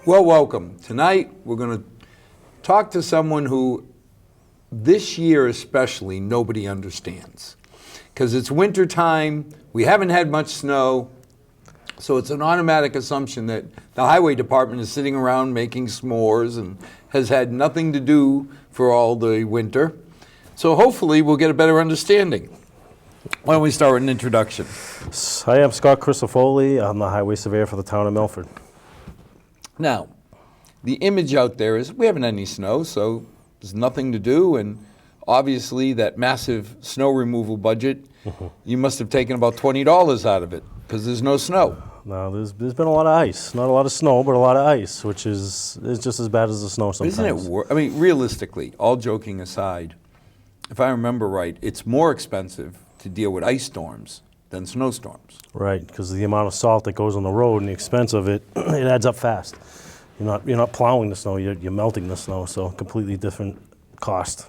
Well, welcome. Tonight we're going to talk to someone who this year especially nobody understands. Because it's winter time, we haven't had much snow, so it's an automatic assumption that the highway department is sitting around making s'mores and has had nothing to do for all the winter. So hopefully we'll get a better understanding. Why don't we start with an introduction? Hi, I'm Scott Crisafoli. I'm the highway surveyor for the town of Milford. Now, the image out there is we haven't had any snow, so there's nothing to do, and obviously that massive snow removal budget, you must have taken about $20 out of it because there's no snow. No, there's been a lot of ice. Not a lot of snow, but a lot of ice, which is just as bad as the snow sometimes. Isn't it I mean, realistically, all joking aside, if I remember right, it's more expensive to deal with ice storms than snowstorms. Right, because the amount of salt that goes on the road and the expense of it, it adds up fast. You're not plowing the snow, you're melting the snow, so completely different cost.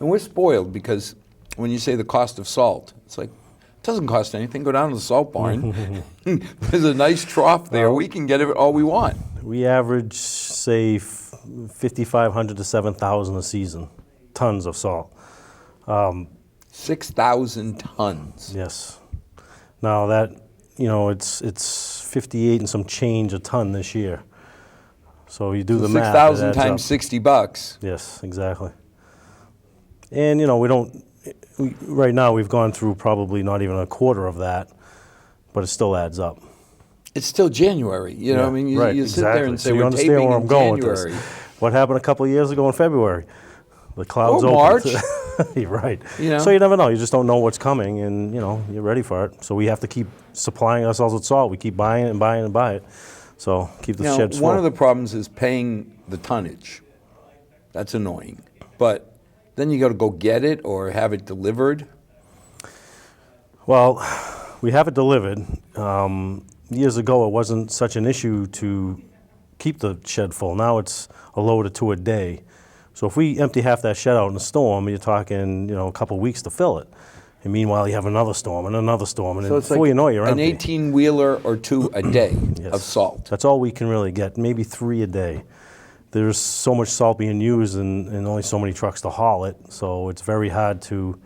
And we're spoiled because when you say the cost of salt, it's like, it doesn't cost anything. Go down to the salt barn. There's a nice trough there. We can get it all we want. We average, say, 5,500 to 7,000 a season, tons of salt. 6,000 tons. Yes. Now that, it's 58 and some change a ton this year. So you do the math. 6,000 times $60. Yes, exactly. And right now we've gone through probably not even a quarter of that, but it still adds up. It's still January. I mean, you sit there and say, so we're taping where I'm in going January. With this. What happened a couple of years ago in February? The clouds opened. March. You're right. So you never know. You just don't know what's coming, and you're ready for it. So we have to keep supplying ourselves with salt. We keep buying it and buying it and buying it. So keep the sheds full. One of the problems is paying the tonnage. That's annoying. But then you got to go get it or have it delivered. Well, we have it delivered. Years ago, it wasn't such an issue to keep the shed full. Now it's a load or two a day. So if we empty half that shed out in a storm, you're talking, a couple of weeks to fill it. And meanwhile, you have another storm, and so before you know it, you're empty. An 18-wheeler or two a day of salt. That's all we can really get, maybe 3 a day. There's so much salt being used and only so many trucks to haul it, so it's very hard to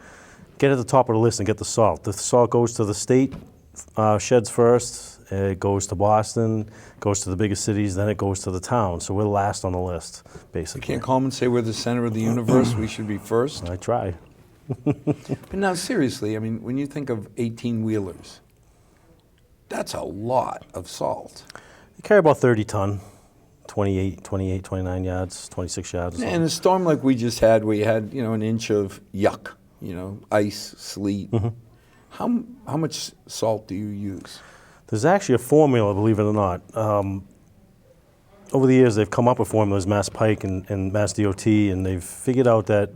get at the top of the list and get the salt. The salt goes to the state sheds first, it goes to Boston, goes to the biggest cities, then it goes to the town. So we're last on the list, basically. You can't call them and say we're the center of the universe, we should be first? I try. But now, seriously, I mean, when you think of 18-wheelers, that's a lot of salt. You carry about 30 ton, 28, 29 yards, 26 yards. And a storm like we just had, where you had, an inch of yuck, ice, sleet. How much salt do you use? There's actually a formula, believe it or not. Over the years, they've come up with formulas, Mass Pike and Mass DOT, and they've figured out that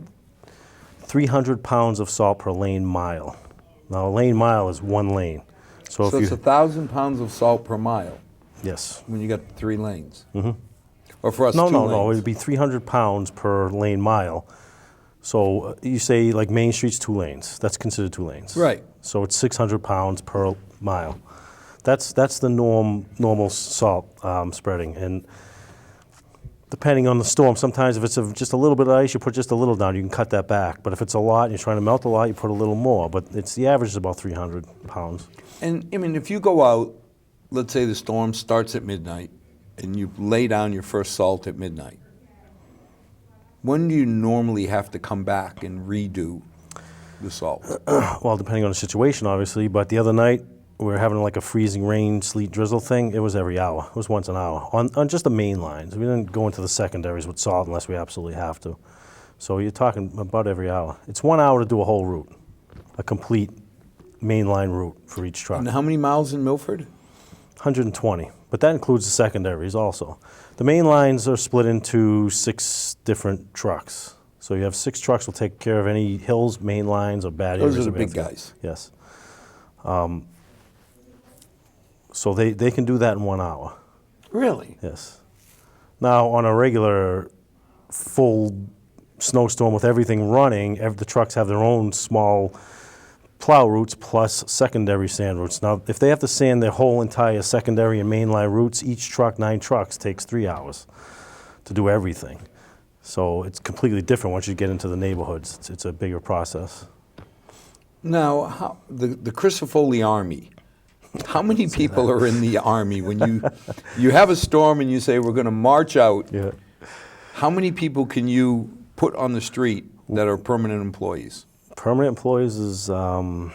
300 pounds of salt per lane mile. Now, a lane mile is 1 lane. So it's 1,000 pounds of salt per mile. Yes. When you got 3 lanes. Or for us, no, 2 no, lanes. No, it would be 300 pounds per lane mile. So you say like Main Street's 2 lanes. That's considered 2 lanes. Right. So it's 600 pounds per mile. That's the normal salt spreading. And depending on the storm, sometimes if it's just a little bit of ice, you put just a little down, you can cut that back. But if it's a lot and you're trying to melt a lot, you put a little more. But the average is about 300 pounds. And, I mean, if you go out, let's say the storm starts at midnight, and you lay down your first salt at midnight, when do you normally have to come back and redo the salt? Well, depending on the situation, obviously. But the other night, we were having like a freezing rain, sleet, drizzle thing. It was every hour. It was once an hour on just the main lines. We didn't go into the secondaries with salt unless we absolutely have to. So you're talking about every hour. It's 1 hour to do a whole route, a complete mainline route for each truck. And how many miles in Milford? 120, but that includes the secondaries also. The main lines are split into 6 different trucks. So you have 6 trucks will take care of any hills, main lines, or bad areas. Those are the big guys. Yes. So they can do that in 1 hour. Really? Yes. Now, on a regular full snowstorm with everything running, the trucks have their own small plow routes plus secondary sand routes. Now, if they have to sand their whole entire secondary and mainline routes, each truck, 9 trucks, takes 3 hours to do everything. So it's completely different once you get into the neighborhoods. It's a bigger process. Now, the Crisafulli Army, how many people are in the Army when you have a storm and you say we're going to march out? Yeah. How many people can you put on the street that are permanent employees? Permanent employees is about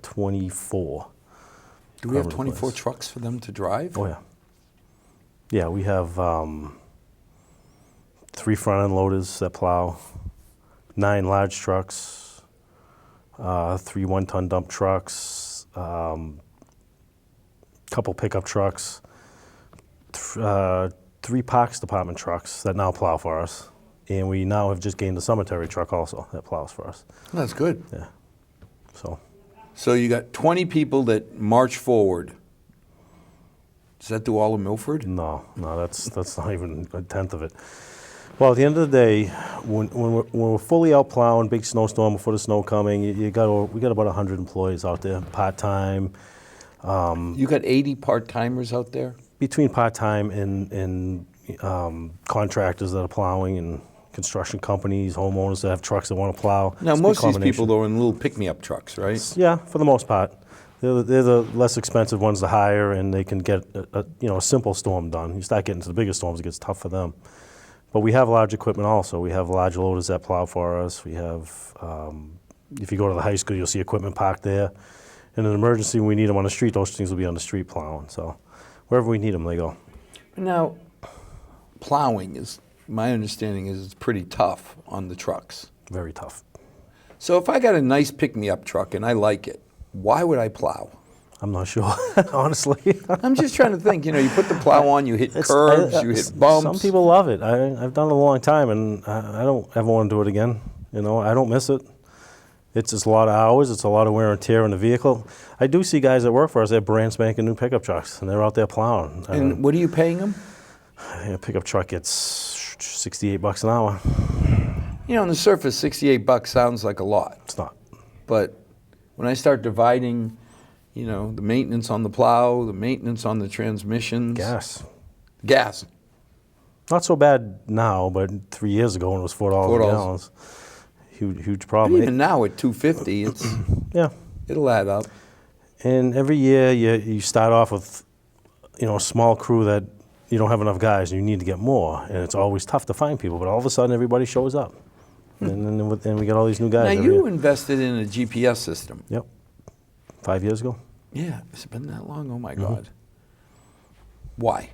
24. Do we have Permanent 24 employees. trucks for them to drive? Oh, yeah. Yeah, we have 3 front-end loaders that plow, 9 large trucks, 3 one-ton dump trucks, couple pickup trucks, 3 parks department trucks that now plow for us. And we now have just gained a cemetery truck also that plows for us. That's good. Yeah. So you got 20 people that march forward. Does that do all of Milford? No, that's not even a tenth of it. Well, at the end of the day, when we're fully out plowing, big snowstorm before the snow coming, we got about 100 employees out there, part-time. You got 80 part-timers out there? Between part-time and contractors that are plowing and construction companies, homeowners that have trucks that want to plow. Now, It's a most big of these people, combination. though, are in little pick-me-up trucks, right? Yeah, for the most part. They're the less expensive ones to hire, and they can get a simple storm done. You start getting to the bigger storms, it gets tough for them. But we have large equipment also. We have large loaders that plow for us. We have, if you go to the high school, you'll see equipment parked there. In an emergency, when we need them on the street, those things will be on the street plowing. So wherever we need them, they go. Now, plowing is, my understanding is it's pretty tough on the trucks. Very tough. So if I got a nice pick-me-up truck and I like it, why would I plow? I'm not sure, honestly. I'm just trying to think, you put the plow on, you hit curves, you hit bumps. Some people love it. I've done it a long time, and I don't ever want to do it again. I don't miss it. It's just a lot of hours. It's a lot of wear and tear on the vehicle. I do see guys that work for us, they have brand spanking new pickup trucks, and they're out there plowing. And what are you paying them? A pickup truck gets $68 an hour. On the surface, $68 sounds like a lot. It's not. But when I start dividing, the maintenance on the plow, the maintenance on the transmissions. Gas. Not so bad now, but 3 years ago when it was $4 a gallon, huge problem. But even now at $2.50, it's Yeah. it'll add up. And every year you start off with, a small crew that you don't have enough guys and you need to get more. And it's always tough to find people, but all of a sudden everybody shows up. And then we get all these new guys. Now every you year. invested in a GPS system. Yep. 5 years ago. Yeah, it's been that long. Oh my God. Why?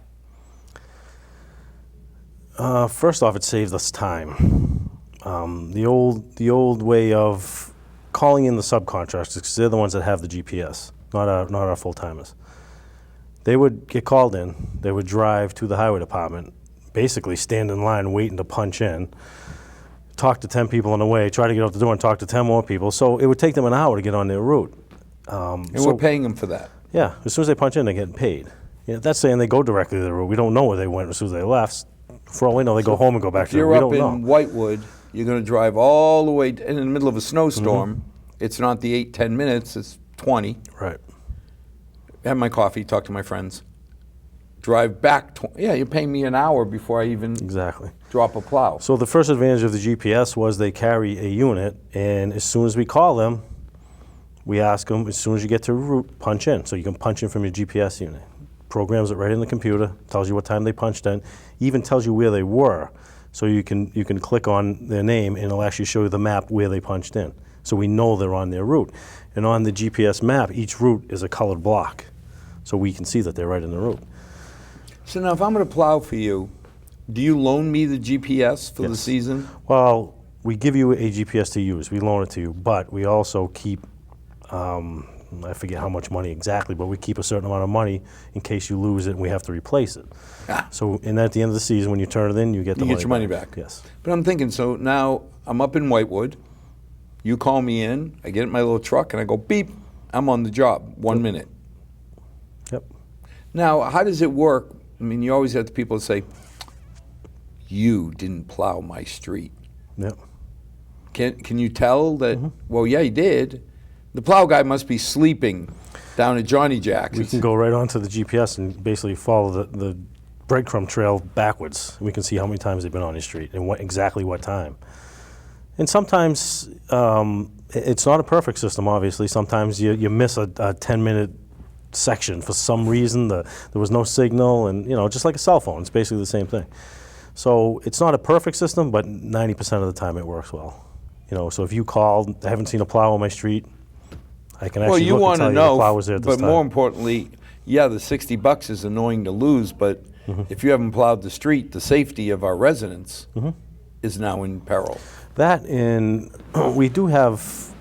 First off, it saved us time. The old way of calling in the subcontractors, because they're the ones that have the GPS, not our full-timers. They would get called in, they would drive to the highway department, basically stand in line waiting to punch in, talk to 10 people on the way, try to get out the door and talk to 10 more people. So it would take them an hour to get on their route. And we're paying them for that. Yeah, as soon as they punch in, they're getting paid. That's saying they go directly to the route. We don't know where they went as soon as they left. For all we know, they go home and go back If to the you're route. up We don't in know. Whitewood, you're going to drive all the way, and in the middle of a snowstorm, it's not the 8-10 minutes, it's 20. Right. Have my coffee, talk to my friends. Drive back, you're paying me an hour before I even Exactly. drop a plow. So the first advantage of the GPS was they carry a unit, and as soon as we call them, we ask them, as soon as you get to route, punch in. So you can punch in from your GPS unit. Programs it right in the computer, tells you what time they punched in, even tells you where they were. So you can click on their name, and it'll actually show you the map where they punched in. So we know they're on their route. And on the GPS map, each route is a colored block. So we can see that they're right in the route. So now if I'm going to plow for you, do you loan me the GPS for the Yes. season? Well, we give you a GPS to use. We loan it to you, but we also keep, I forget how much money exactly, but we keep a certain amount of money in case you lose it and we have to replace it. So, and at the end of the season, when you turn it in, you get the You money get your money back. Yes. But I'm thinking, so now I'm up in Whitewood, you call me in, I get in my little truck and I go beep, I'm on the job, 1 minute. Yep. Now, how does it work? I mean, you always have the people that say, you didn't plow my street. Yep. Can you tell that, well, yeah, he did. The plow guy must be sleeping down at Johnny Jack's. We can go right onto the GPS and basically follow the breadcrumb trail backwards. We can see how many times they've been on your street and exactly what time. And sometimes it's not a perfect system, obviously. Sometimes you miss a 10-minute section for some reason. There was no signal, and just like a cell phone, it's basically the same thing. So it's not a perfect system, but 90% of the time it works well. So if you called, I haven't seen a plow on my street, I can actually you look want and to tell you the know, plow was there at this but time. more importantly, yeah, the $60 is annoying to lose, but if you haven't plowed the street, the safety of our residents is now in peril. That, and we do have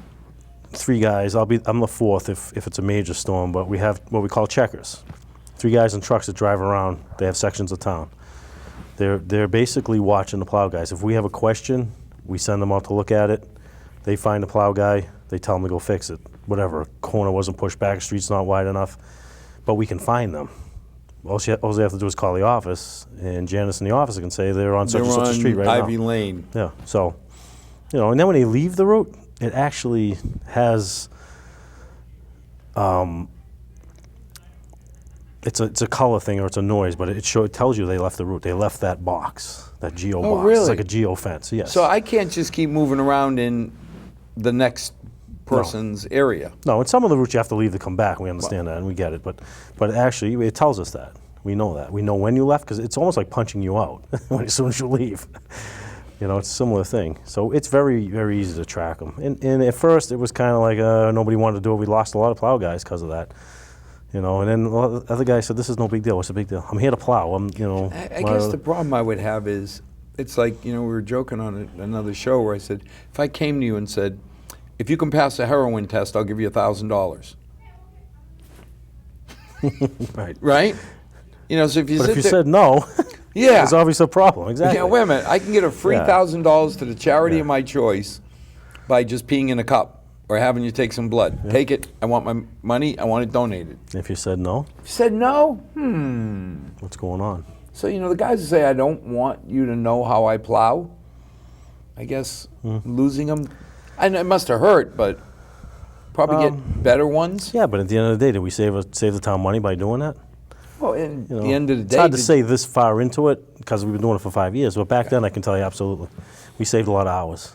3 guys. I'm the 4th if it's a major storm, but we have what we call checkers. 3 guys in trucks that drive around. They have sections of town. They're basically watching the plow guys. If we have a question, we send them out to look at it. They find the plow guy. They tell them to go fix it. Whatever, corner wasn't pushed back, street's not wide enough, but we can find them. All they have to do is call the office, and Janice in the office can say they're on such and such a street right now. Ivy Lane. Yeah, so, and then when they leave the route, it actually has, it's a color thing or it's a noise, but it tells you they left the route. They left that box, that geo box. Really? It's like a geo fence, yes. So I can't just keep moving around in the next person's area. No, and some of the routes you have to leave to come back. We understand that and we get it, but actually it tells us that. We know that. We know when you left because it's almost like punching you out as soon as you leave. It's a similar thing. So it's very, very easy to track them. And at first it was kind of like nobody wanted to do it. We lost a lot of plow guys because of that. And then the other guy said, "This is no big deal. What's the big deal? I'm here to plow." I guess the problem I would have is, it's like, we were joking on another show where I said, if I came to you and said, if you can pass a heroin test, I'll give you $1,000. Right. Right? So if you said no, yeah, there's obviously a problem. Exactly. Yeah, wait a minute. I can get a free Yeah. $1,000 to the charity of my choice by just peeing in a cup or having you take some blood. Yeah. Take it. I want my money. I want it donated. If you said no, If you said no, what's going on? So, the guys who say, I don't want you to know how I plow, I guess losing them, and it must have hurt, but probably get better ones. Yeah, but at the end of the day, did we save the town money by doing that? Well, at the end of the day, it's hard to say this far into it because we've been doing it for 5 years. But back then, I can tell you absolutely, we saved a lot of hours.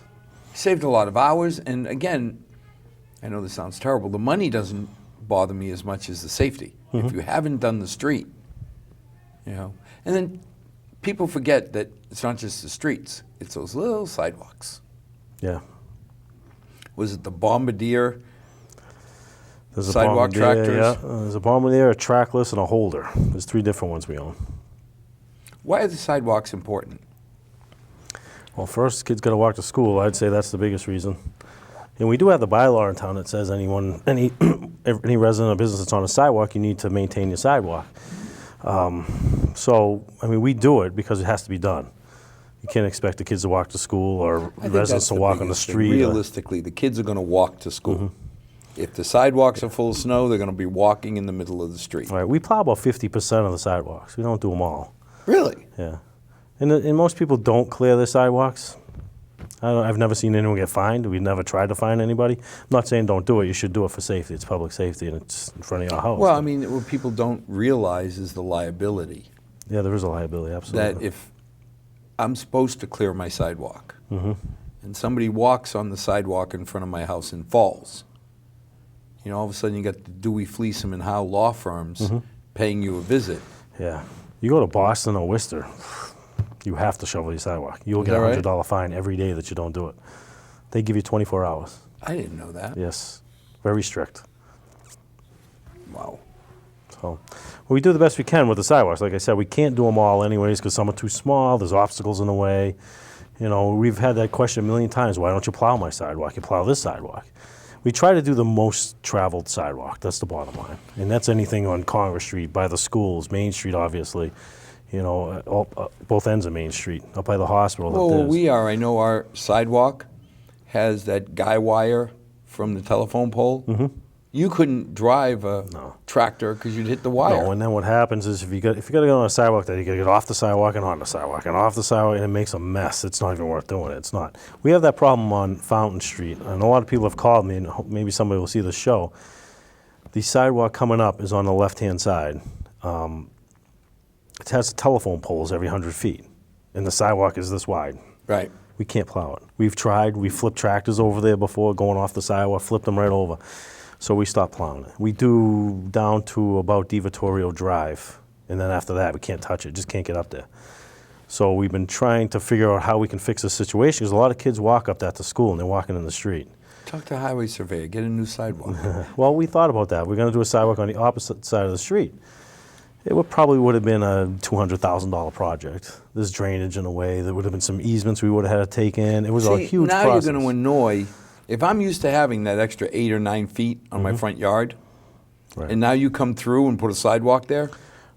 Saved a lot of hours, and again, I know this sounds terrible. The money doesn't bother me as much as the safety. If you haven't done the street, and then people forget that it's not just the streets; it's those little sidewalks. Yeah. Was it the Bombardier? There's Sidewalk Bombardier, tractors? Yeah. There's a Bombardier, a trackless, and a holder. There's 3 different ones we own. Why are the sidewalks important? Well, first, kids got to walk to school. I'd say that's the biggest reason. And we do have the bylaw in town that says any resident or business that's on a sidewalk, you need to maintain your sidewalk. So, we do it because it has to be done. You can't expect the kids to walk to school or I think residents that's to the walk on the biggest thing. street. Realistically, the kids are going to walk to school. If the sidewalks are full of snow, they're going to be walking in the middle of the street. Right, we plow about 50% of the sidewalks. We don't do them all. Really? Yeah. And most people don't clear their sidewalks. I've never seen anyone get fined. We've never tried to fine anybody. I'm not saying don't do it. You should do it for safety. It's public safety, and it's in front of your house. Well, what people don't realize is the liability. Yeah, there is a liability, absolutely. That if I'm supposed to clear my sidewalk, and somebody walks on the sidewalk in front of my house and falls, all of a sudden you got the Dewey, Fleeson, and Howe law firms paying you a visit. Yeah. You go to Boston or Worcester, you have to shovel your sidewalk. You'll get that a right? $100 fine every day that you don't do it. They give you 24 hours. I didn't know that. Yes. Very strict. Wow. So we do the best we can with the sidewalks. Like I said, we can't do them all anyways because some are too small. There's obstacles in the way. We've had that question a million times. Why don't you plow my sidewalk? You plow this sidewalk. We try to do the most traveled sidewalk. That's the bottom line. And that's anything on Congress Street, by the schools, Main Street, obviously. Both ends of Main Street, up by the hospital. Well, I know our sidewalk has that guy wire from the telephone pole you couldn't drive a tractor because you'd hit the wire. No, and then what happens is if you got to get on a sidewalk, then you got to get off the sidewalk and on the sidewalk and off the sidewalk, and it makes a mess. It's not even worth doing it. It's not. We have that problem on Fountain Street, and a lot of people have called me, and maybe somebody will see the show. The sidewalk coming up is on the left-hand side. It has telephone poles every 100 feet, and the sidewalk is this wide. Right. We can't plow it. We've tried. We flipped tractors over there before, going off the sidewalk, flipped them right over. So we stopped plowing it. We do down to about DiVittorio Drive, and then after that, we can't touch it. Just can't get up there. So we've been trying to figure out how we can fix the situation, because a lot of kids walk up that to school, and they're walking in the street. Talk to highway surveyor, get a new sidewalk. Well, we thought about that. We're going to do a sidewalk on the opposite side of the street. It probably would have been a $200,000 project. There's drainage in a way. There would have been some easements we would have had to take in. It was a huge now process. you're going to annoy. If I'm used to having that extra 8 or 9 feet on my front yard, Right. and now you come through and put a sidewalk there,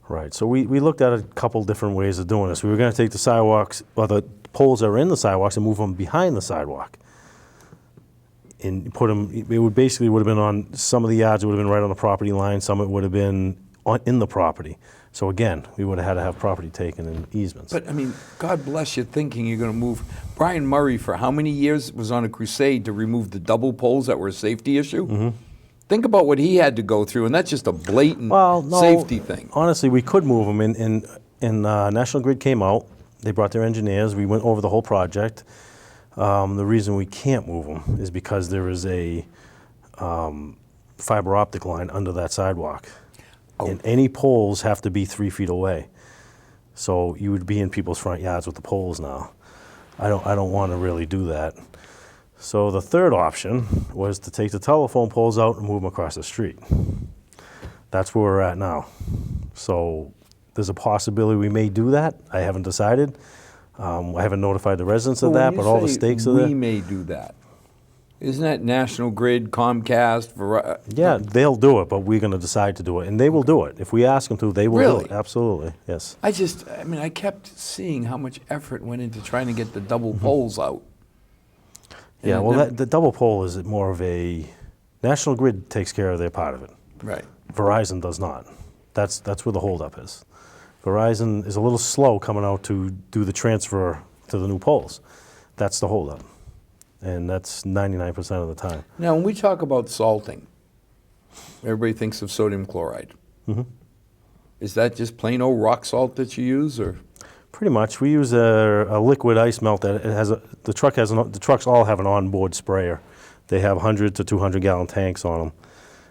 Right. So we looked at a couple different ways of doing this. We were going to take the sidewalks, or the poles that are in the sidewalks, and move them behind the sidewalk. And put them, it would basically would have been on some of the yards, it would have been right on the property line, some it would have been in the property. So again, we would have had to have property taken in easements. but I mean, God bless you thinking you're going to move. Brian Murray, for how many years, was on a crusade to remove the double poles that were a safety issue? Think about what he had to go through, and that's just a blatant safety thing. Honestly, we could move them. And National Grid came out. They brought their engineers. We went over the whole project. The reason we can't move them is because there is a fiber optic line under that sidewalk. And any poles have to be 3 feet away. So you would be in people's front yards with the poles now. I don't want to really do that. So the third option was to take the telephone poles out and move them across the street. That's where we're at now. So there's a possibility we may do that. I haven't decided. I haven't notified the residents of that, but all the stakes are there. We may do that. Isn't that National Grid, Comcast, Verizon? Yeah, they'll do it, but we're going to decide to do it. And they will do it. If we ask them to, they will do Really? it. Absolutely, yes. I kept seeing how much effort went into trying to get the double poles out. Yeah, And well, the double pole is more of a, National Grid takes care of their part of it. Right. Verizon does not. That's where the holdup is. Verizon is a little slow coming out to do the transfer to the new poles. That's the holdup. And that's 99% of the time. Now, when we talk about salting, everybody thinks of sodium chloride. Is that just plain old rock salt that you use, or? Pretty much. We use a liquid ice melt that it has the trucks all have an onboard sprayer. They have 100 to 200 gallon tanks on them.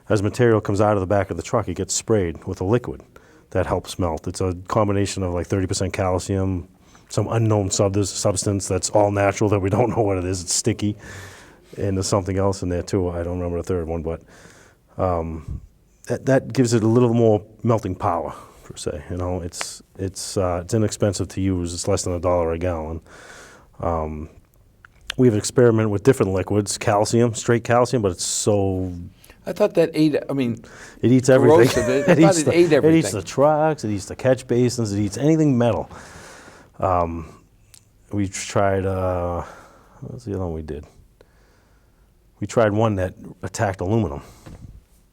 As material comes out of the back of the truck, it gets sprayed with a liquid that helps melt. It's a combination of like 30% calcium, some unknown substance that's all natural that we don't know what it is. It's sticky, and there's something else in there too. I don't remember the third one, but that gives it a little more melting power per se. You know, it's inexpensive to use. It's less than $1 a gallon. We have experimented with different liquids, straight calcium, but it's so. I thought that ate. It eats everything. Corrosive. I thought it ate everything. It eats the trucks. It eats the catch basins. It eats anything metal. We tried. What was the other one we did? We tried one that attacked aluminum,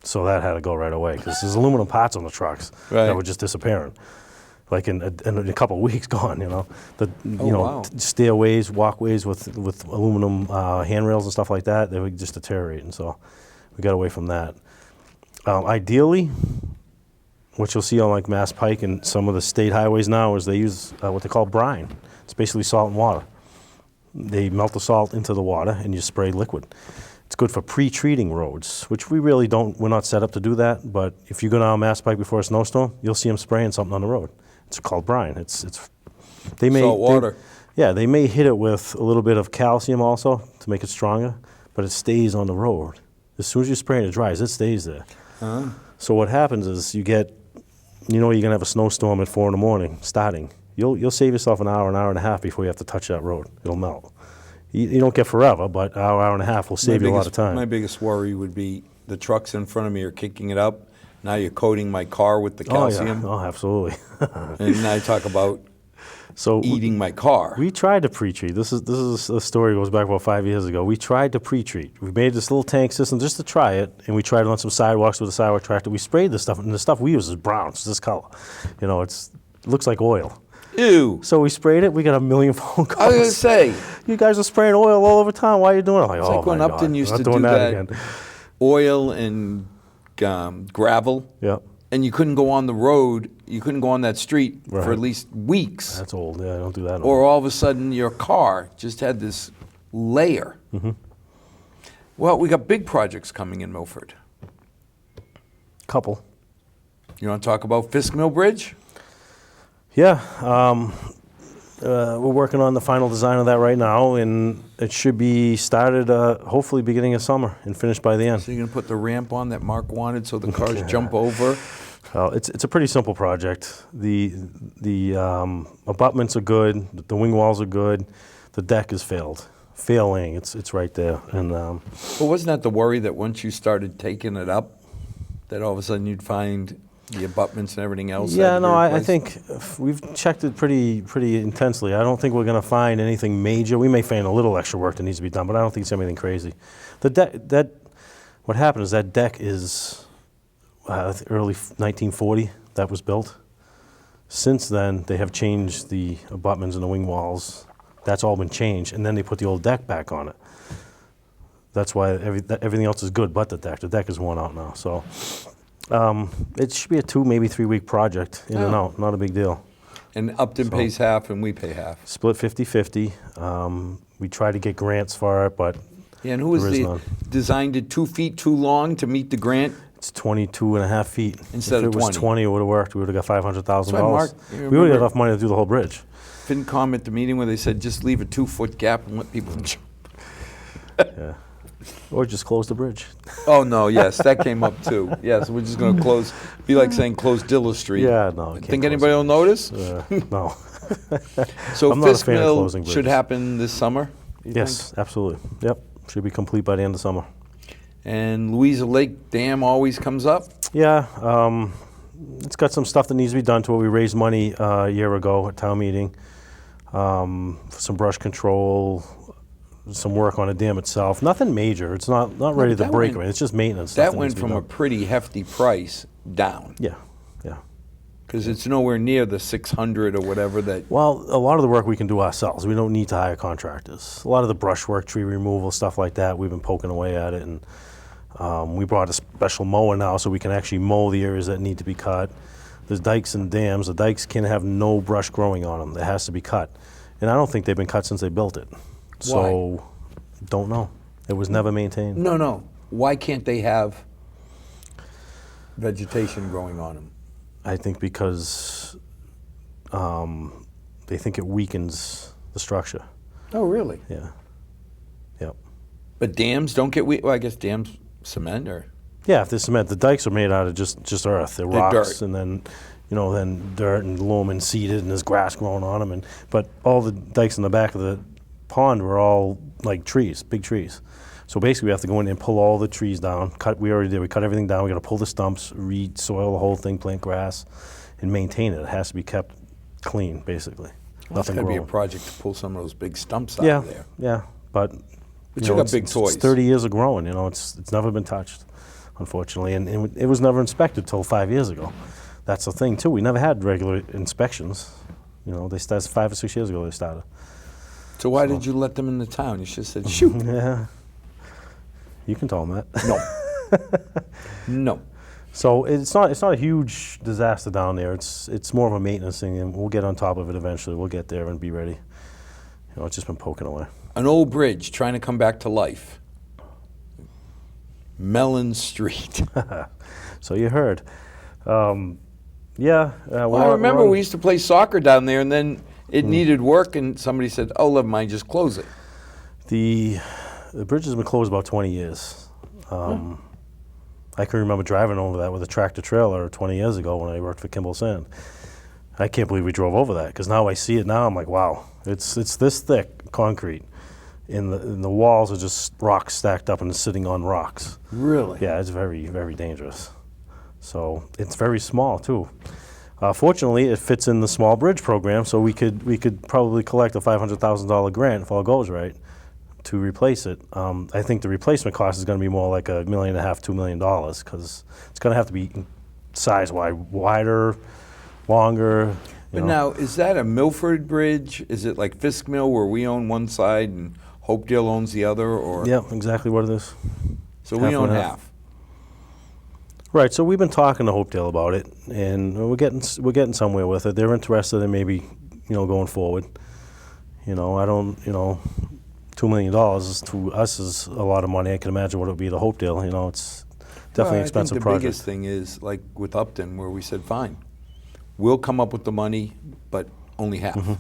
so that had to go right away because there's aluminum parts on the trucks that were just disappearing. Like in a couple of weeks, gone. You know, Wow. Stairways, walkways with aluminum handrails and stuff like that. They would just deteriorate, and so we got away from that. Ideally, what you'll see on like Mass Pike and some of the state highways now is they use what they call brine. It's basically salt and water. They melt the salt into the water and you spray liquid. It's good for pre-treating roads, which we're not set up to do that, but if you go down Mass Pike before a snowstorm, you'll see them spraying something on the road. It's called brine. Salt water. They may hit it with a little bit of calcium also to make it stronger, but it stays on the road. As soon as you spray it, it dries, it stays there. So what happens is you're gonna have a snowstorm at 4 a.m. starting. You'll save yourself an hour and a half before you have to touch that road. It'll melt. You don't get forever, but an hour and a half will save you a lot of time. My biggest worry would be the trucks in front of me are kicking it up. Now you're coating my car with the calcium. Oh, absolutely. And I talk about So eating my car. we tried to pre-treat. This is a story that goes back about 5 years ago. We tried to pre-treat. We made this little tank system just to try it, and we tried it on some sidewalks with a sidewalk tractor. We sprayed this stuff, and the stuff we use is brown. It's this color. You know, it looks like oil. Ew. So we sprayed it. We got a million phone calls. I was going to say, You guys are spraying oil all over town. Why are you doing it? I'm like, it's oh like when my Upton God, used not to doing do that again. oil and gravel, Yeah, and you couldn't go on the road, you couldn't go on that street for Right. at least weeks. that's old. Yeah, I don't do that no Or more. all of a sudden your car just had this layer. Mm-hmm. Well, we got big projects coming in Milford. Couple. You want to talk about Fisk Mill Bridge? Yeah, we're working on the final design of that right now, and it should be started hopefully beginning of summer and finished by the end. So you're going to put the ramp on that Mark wanted so the cars jump over? It's a pretty simple project. The abutments are good, the wing walls are good, the deck is failing. It's right there, and Well, wasn't that the worry that once you started taking it up, that all of a sudden you'd find the abutments and everything else? yeah, had to be no, I replaced? think we've checked it pretty intensely. I don't think we're going to find anything major. We may find a little extra work that needs to be done, but I don't think it's anything crazy. The deck, what happened is that deck is early 1940 that was built. Since then, they have changed the abutments and the wing walls. That's all been changed, and then they put the old deck back on it. That's why everything else is good but the deck. The deck is worn out now, so it should be a 2, maybe 3 week project, in and Oh. out, not a big deal. And Upton pays half and we pay half. Split 50-50. We tried to get grants for it, but Yeah, and who was There is the none. designed it 2 feet too long to meet the grant? it's 22 and a half feet. Instead if of it was 20. 20, it would have worked. We would have got $500,000. That's why Mark- you We would have remember- got enough money to do the whole bridge. FinCom at the meeting where they said just leave a 2-foot gap and let people jump. Yeah. Or just close the bridge. Oh, no, yes, that came up too. Yes, we're just going to close, be like saying close Dilla Street. Yeah, no. you can't Think close anybody it. will notice? No. So I'm not a Fisk fan of Mill closing should bridges. happen this summer? you Yes, absolutely. Yep. Should be complete by the end of summer. think? And Louisa Lake Dam always comes up? Yeah, it's got some stuff that needs to be done to it. We raised money a year ago at town meeting for some brush control, some work on the dam itself. Nothing major. It's not ready to that break. went- It's just maintenance. stuff That needs went to be from a done. pretty hefty price down, Yeah, yeah. because it's nowhere near the 600 or whatever that, Well, a lot of the work we can do ourselves. We don't need to hire contractors. A lot of the brush work, tree removal, stuff like that, we've been poking away at it. And we brought a special mower now so we can actually mow the areas that need to be cut. There's dikes and dams. The dikes can have no brush growing on them. It has to be cut. And I don't think they've been cut since they built it. So, don't know. It was never maintained. no. Why can't they have vegetation growing on them? I think because they think it weakens the structure. Oh, really? Yeah. Yep. But dams don't get weak? Well, I guess dams cement or? Yeah, if there's cement, the dikes are made out of just earth. They're They're rocks, dirt. and then dirt and loam and seeded, and there's grass growing on them. But all the dikes in the back of the pond were all like trees, big trees. So basically, we have to go in and pull all the trees down. We already did. We cut everything down. We got to pull the stumps, re-soil the whole thing, plant grass, and maintain it. It has to be kept clean, basically. Well, it's Nothing got to be a growing. project to pull some of those big stumps out Yeah, of there. yeah, but But you got big it's toys. 30 years of growing. It's never been touched, unfortunately, and it was never inspected till 5 years ago. That's the thing too. We never had regular inspections. They started 5 or 6 years ago. They started. So why did you let them in the town? You should have said, shoot. Yeah, you can tell them that. No. So it's not a huge disaster down there. It's more of a maintenance thing, and we'll get on top of it eventually. We'll get there and be ready. It's just been poking away. An old bridge trying to come back to life. Mellon Street. So you heard. Yeah. Well, I remember we used to play soccer down there, and then it needed work, and somebody said, oh, never mind, just close it. The bridge has been closed about 20 years. I can remember driving over that with a tractor trailer 20 years ago when I worked for Kimball Sand. I can't believe we drove over that, because now I see it now. I'm like, wow, it's this thick concrete, and the walls are just rocks stacked up and it's sitting on rocks. Really? Yeah, it's very, very dangerous. So it's very small too. Fortunately, it fits in the small bridge program, so we could probably collect a $500,000 grant if all goes right to replace it. I think the replacement cost is going to be more like $1.5 million, $2 million, because it's going to have to be size-wise, wider, longer. But now, is that a Milford bridge? Is it like Fisk Mill where we own one side and Hopedale owns the other? Or Yeah, exactly what it is. so half we own and half. half. Right, so we've been talking to Hopedale about it, and we're getting somewhere with it. They're interested in maybe, going forward. I don't, $2 million to us is a lot of money. I can imagine what it would be to Hopedale. It's definitely an expensive I think the project. biggest thing is like with Upton, where we said, fine, we'll come up with the money, but only half. Mm-hmm.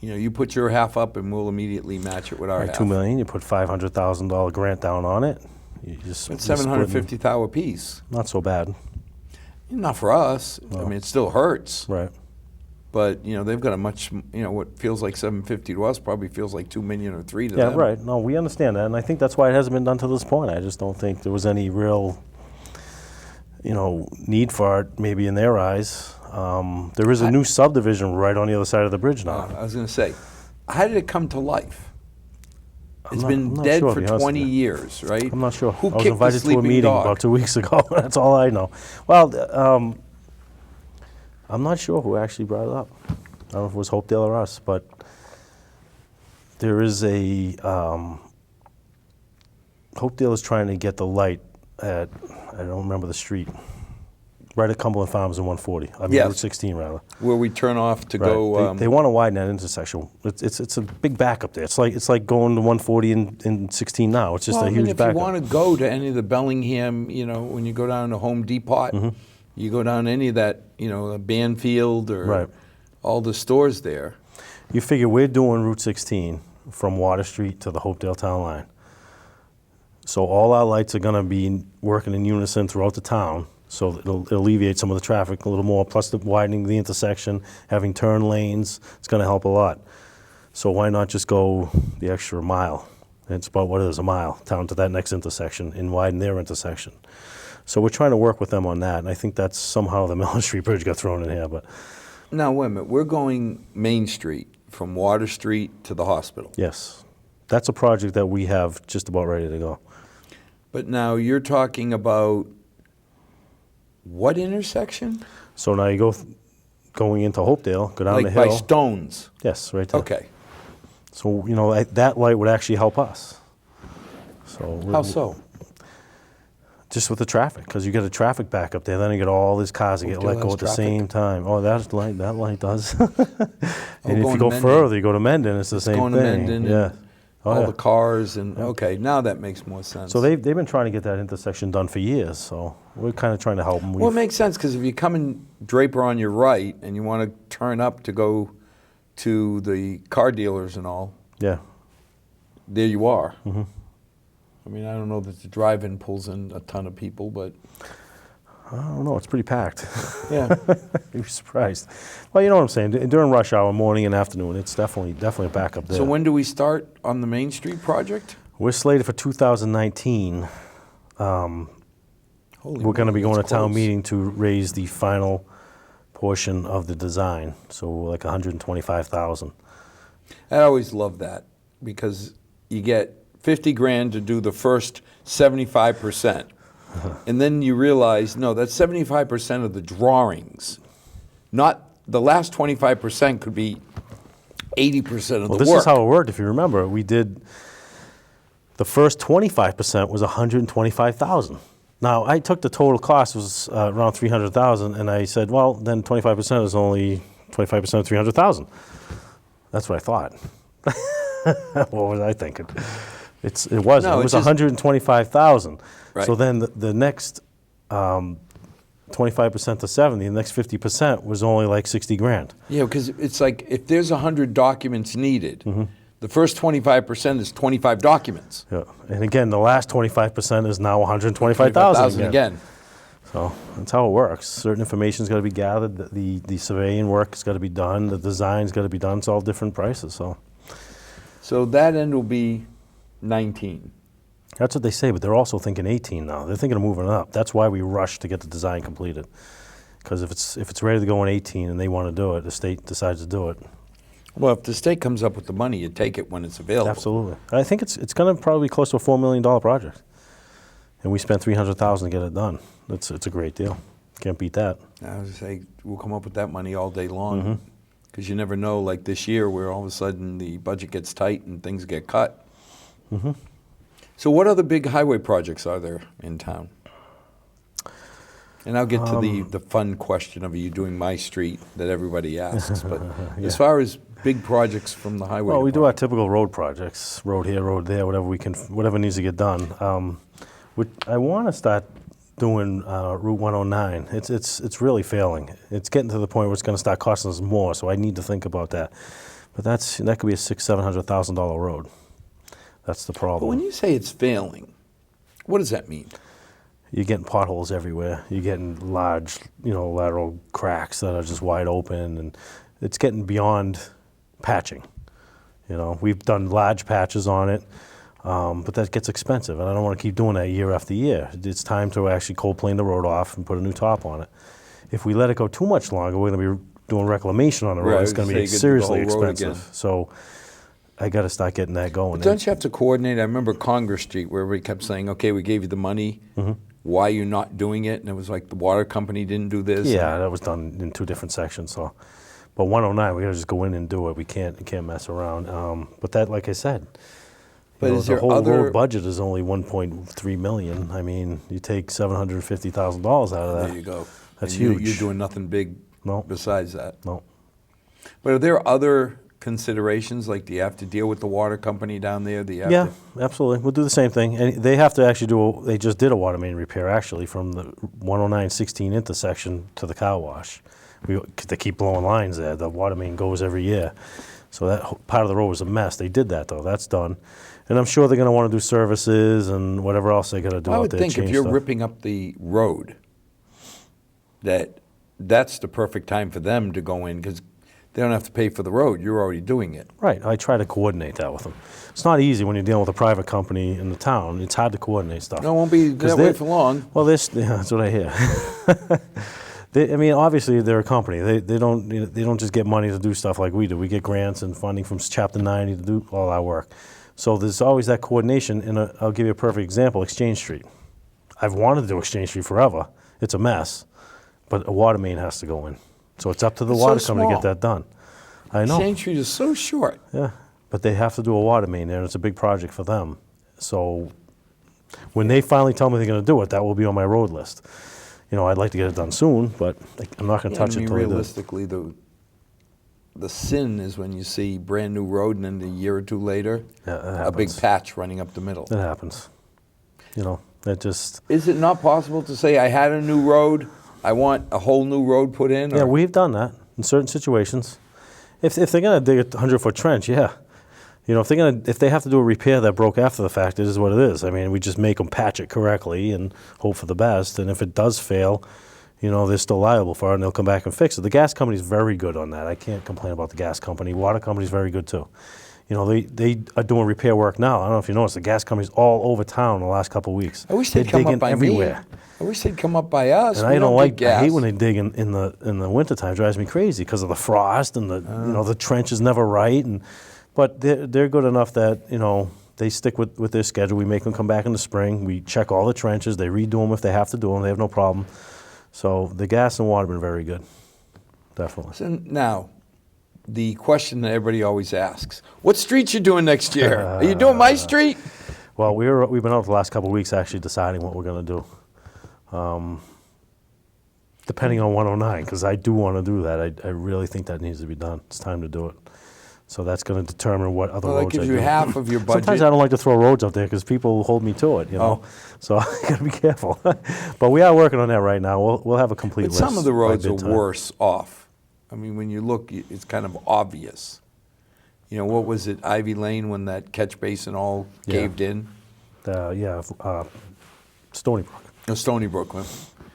You put your half up, and we'll immediately match it with our Right, half. $2 million. You put $500,000 grant down on it. You just It's you're splitting- $750,000 a piece. Not so bad. Not for us. I No. mean, it still hurts. Right. But they've got a much, what feels like $750,000 to us probably feels like $2 million or $3 million to Yeah, them. right. No, we understand that, and I think that's why it hasn't been done to this point. I just don't think there was any real, need for it, maybe in their eyes. There is a new subdivision right on the other side of the bridge now. I was going to say, how did it come to life? It's I'm been not dead sure, to for be honest 20 with you. years, right? I'm not sure. Who I was kicked the invited to a sleeping meeting dog? about 2 weeks ago. That's all I know. Well, I'm not sure who actually brought it up. I don't know if it was Hopedale or us, but there is a Hopedale is trying to get the light at, I don't remember the street, right at Cumberland Farms and 140. I mean, Yes. Route 16 rather. Where we turn off to Right. go. They want to widen that intersection. It's a big backup there. It's like going to 140 and 16 now. It's just well, a huge if backup. you want to go to any of the Bellingham, when you go down to Home Depot, Mm-hmm. you go down to any of that, Banfield or Right. all the stores there. You figure we're doing Route 16 from Water Street to the Hopedale Town Line. So all our lights are going to be working in unison throughout the town, so it'll alleviate some of the traffic a little more, plus the widening the intersection, having turn lanes, it's going to help a lot. So why not just go the extra mile? It's about what it is, a mile, down to that next intersection and widen their intersection. So we're trying to work with them on that, and I think that's somehow the Milford Street Bridge got thrown in here, but Now, wait a minute. We're going Main Street from Water Street to the hospital. yes. That's a project that we have just about ready to go. But now you're talking about what intersection? So now you going into Hopedale, go down Like the hill. by Stones. Yes, right there. Okay. So, that light would actually help us. So How so? Just with the traffic, because you get a traffic back up there, then you get all these cars that get Hopedale let go has at the traffic? sand time. Oh, that light does. And if going you to go Mendon. further, you go to Mendon, it's the same going to thing. Mendon Yeah. and Oh, all yeah. the cars and okay, now that makes more sense. So they've been trying to get that intersection done for years, so we're kind of trying to help them. Well, it makes sense because if you come in Draper on your right and you want to turn up to go to the car dealers and all, Yeah. there you are. Mm-hmm. I mean, I don't know that the drive-in pulls in a ton of people, but I don't know, it's pretty packed. yeah. You'd be surprised. Well, you know what I'm saying. During rush hour, morning and afternoon, it's definitely back up there. So when do we start on the Main Street project? We're slated for 2019. Holy We're going to be moly, going to that's town close. meeting to raise the final portion of the design. So like 125,000. I always love that because you get 50 grand to do the first 75%. And then you realize, no, that's 75% of the drawings. Not the last 25% could be 80% of Well, the this work. is how it worked. If you remember, we did the first 25% was 125,000. Now I took the total cost was around 300,000, and I said, well, then 25% is only 25% of 300,000. That's what I thought. What was I thinking? It wasn't. No, It was it's just- 125,000. Right. So then the next 25% to 70, the next 50% was only like 60 grand. Yeah, because it's like if there's 100 documents needed, Mm-hmm. the first 25% is 25 documents. Yeah. And again, the last 25% is now 125,000 again. So that's how it works. Certain information's got to be gathered. The surveying work's got to be done. The design's got to be done. It's all different prices. So So that end will be 19. that's what they say. But they're also thinking 18 now. They're thinking of moving it up. That's why we rushed to get the design completed. Because if it's ready to go in 18 and they want to do it, the state decides to do it. Well, if the state comes up with the money, you take it when it's available. Absolutely. I think it's going to probably be close to a $4 million project. And we spent $300,000 to get it done. It's a great deal. Can't beat that. I was say we'll come up with that money all day long, because you never know. Like this year, where all of a sudden the budget gets tight and things get cut. So, what other big highway projects are there in town? And I'll get to the fun question of, are you doing my street that everybody asks? But as far as big projects from the highway, Well, we do our typical road projects, road here, road there, whatever needs to get done. I want to start doing Route 109. It's really failing. It's getting to the point where it's going to start costing us more. So I need to think about that. But that could be a $600,000-$700,000 road. That's the problem. But when you say it's failing, what does that mean? You're getting potholes everywhere. You're getting large, lateral cracks that are just wide open, and it's getting beyond patching. We've done large patches on it, but that gets expensive, and I don't want to keep doing that year after year. It's time to actually cold plane the road off and put a new top on it. If we let it go too much longer, we're going to be doing reclamation on the road. Right, it's going to be seriously expensive. So I got to start getting that going. But don't you have to coordinate? I remember Congress Street, where everybody kept saying, okay, we gave you the money. Why are you not doing it? And it was like the water company didn't do this. Yeah, that was done in two different sections. So, but 109, we got to just go in and do it. We can't mess around. But that, like I said, but is the there whole other road budget is only $1.3 million. I mean, you take $750,000 out of that. There you go. That's and huge. You're doing nothing big besides that. No. But are there other considerations, like do you have to deal with the water company down there? Yeah, absolutely. We'll do the same thing. And they have to actually they just did a water main repair, actually, from the 109-16 intersection to the car wash. They keep blowing lines there. The water main goes every year. So that part of the road was a mess. They did that, though. That's done. And I'm sure they're going to want to do services and whatever else they got to do out there. I would think if you're ripping up the road, that's the perfect time for them to go in, because they don't have to pay for the road. You're already doing it. Right. I try to coordinate that with them. It's not easy when you're dealing with a private company in the town. It's hard to coordinate stuff. No, it won't be that way for long. Well, that's what I hear. Obviously they're a company. They don't just get money to do stuff like we do. We get grants and funding from Chapter 90 to do all our work. So there's always that coordination. And I'll give you a perfect example: Exchange Street. I've wanted to do Exchange Street forever. It's a mess, but a water main has to go in. So it's up to the water company to get that done. I know. Exchange Street is so short. Yeah, but they have to do a water main there, and it's a big project for them. So when they finally tell me they're going to do it, that will be on my road list. I'd like to get it done soon, but I'm not going to touch it until realistically, the sin is when you see brand new road and then a year or two later, a big patch running up the middle. That happens. That just... Is it not possible to say, I had a new road, I want a whole new road put in? Yeah, we've done that in certain situations. If they're going to dig a 100-foot trench, yeah. If they have to do a repair that broke after the fact, it is what it is. I mean, we just make them patch it correctly and hope for the best. And if it does fail, they're still liable for it, and they'll come back and fix it. The gas company's very good on that. I can't complain about the gas company. Water company's very good too. They are doing repair work now. I don't know if you noticed, the gas company's all over town the last couple of weeks. I wish they'd come up by everywhere. Me. I wish they'd come up by us. And I don't like gas. I hate when they dig in the wintertime. It drives me crazy because of the frost and the trench is never right. But they're good enough that they stick with their schedule. We make them come back in the spring. We check all the trenches. They redo them if they have to do them. They have no problem. So the gas and water have been very good, definitely. So now, the question that everybody always asks: what streets you doing next year? Are you doing my street? Well, we've been out the last couple of weeks actually deciding what we're going to do. Depending on 109, because I do want to do that. I really think that needs to be done. It's time to do it. So that's going to determine what other roads I do. That gives you half of your budget. Sometimes I don't like to throw roads out there because people hold me to it, So I got to be careful. But we are working on that right now. We'll have a complete list. But some of the roads are worse off. I mean, when you look, it's kind of obvious. What was it, Ivy Lane, when that catch basin all caved in? Stony Brook. Stony Brook.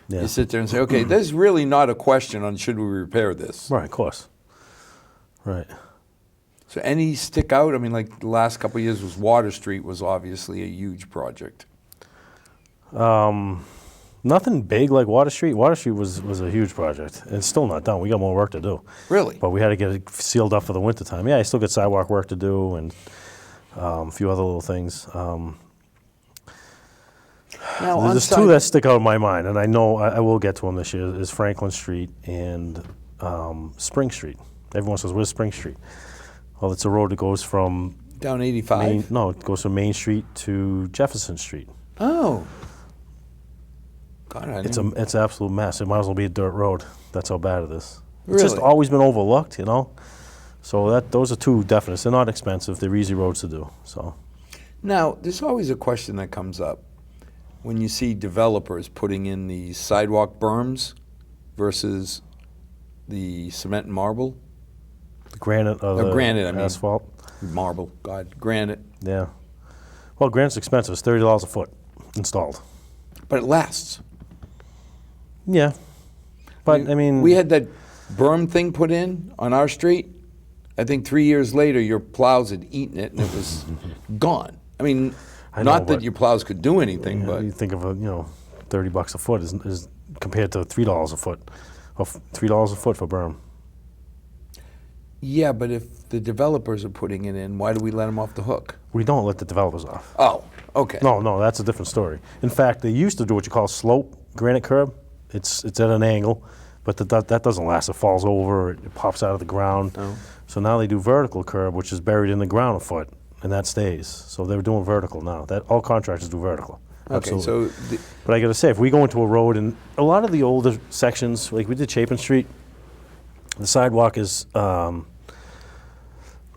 Yeah. You sit there and say, okay, there's really not a question on should we repair this. Right, of course. Right. So any stick out? I mean, like the last couple of years was Water Street was obviously a huge project. Nothing big like Water Street. Water Street was a huge project. It's still not done. We got more work to do. Really? But we had to get it sealed up for the winter time. Yeah, I still got sidewalk work to do and a few other little things. Now, on There's two that stick out in my mind, and I know I will get to them this year, is Franklin Street and Spring Street. Everyone says, where's Spring Street? Well, it's a road that goes from down 85? it goes from Main Street to Jefferson Street. Oh. God, It's an absolute mess. It might as well be a dirt road. That's how bad it is. Really? It's just always been overlooked, you know? So those are two definite. They're not expensive. They're easy roads to do. So Now, there's always a question that comes up when you see developers putting in the sidewalk berms versus the cement and marble. the granite or the granite, I mean. asphalt. Marble, God, granite. Yeah. Well, granite's expensive. It's $30 a foot installed. But it lasts. Yeah. But, I mean... We had that berm thing put in on our street. I think 3 years later, your plows had eaten it and it was gone. I mean, I know, not that but- your plows could do anything, Yeah, but you think of $30 a foot is compared to $3 a foot, or $3 a foot for berm. yeah, but if the developers are putting it in, why do we let them off the hook? We don't let the developers off. Oh, okay. No, that's a different story. In fact, they used to do what you call slope granite curb. It's at an angle, but that doesn't last. It falls over, it pops out of the ground. Oh. So now they do vertical curb, which is buried in the ground a foot, and that stays. So they're doing vertical now. That all contractors do vertical. Okay, Absolutely. so But I got to say, if we go into a road, and a lot of the older sections, like we did Chapin Street, the sidewalk is,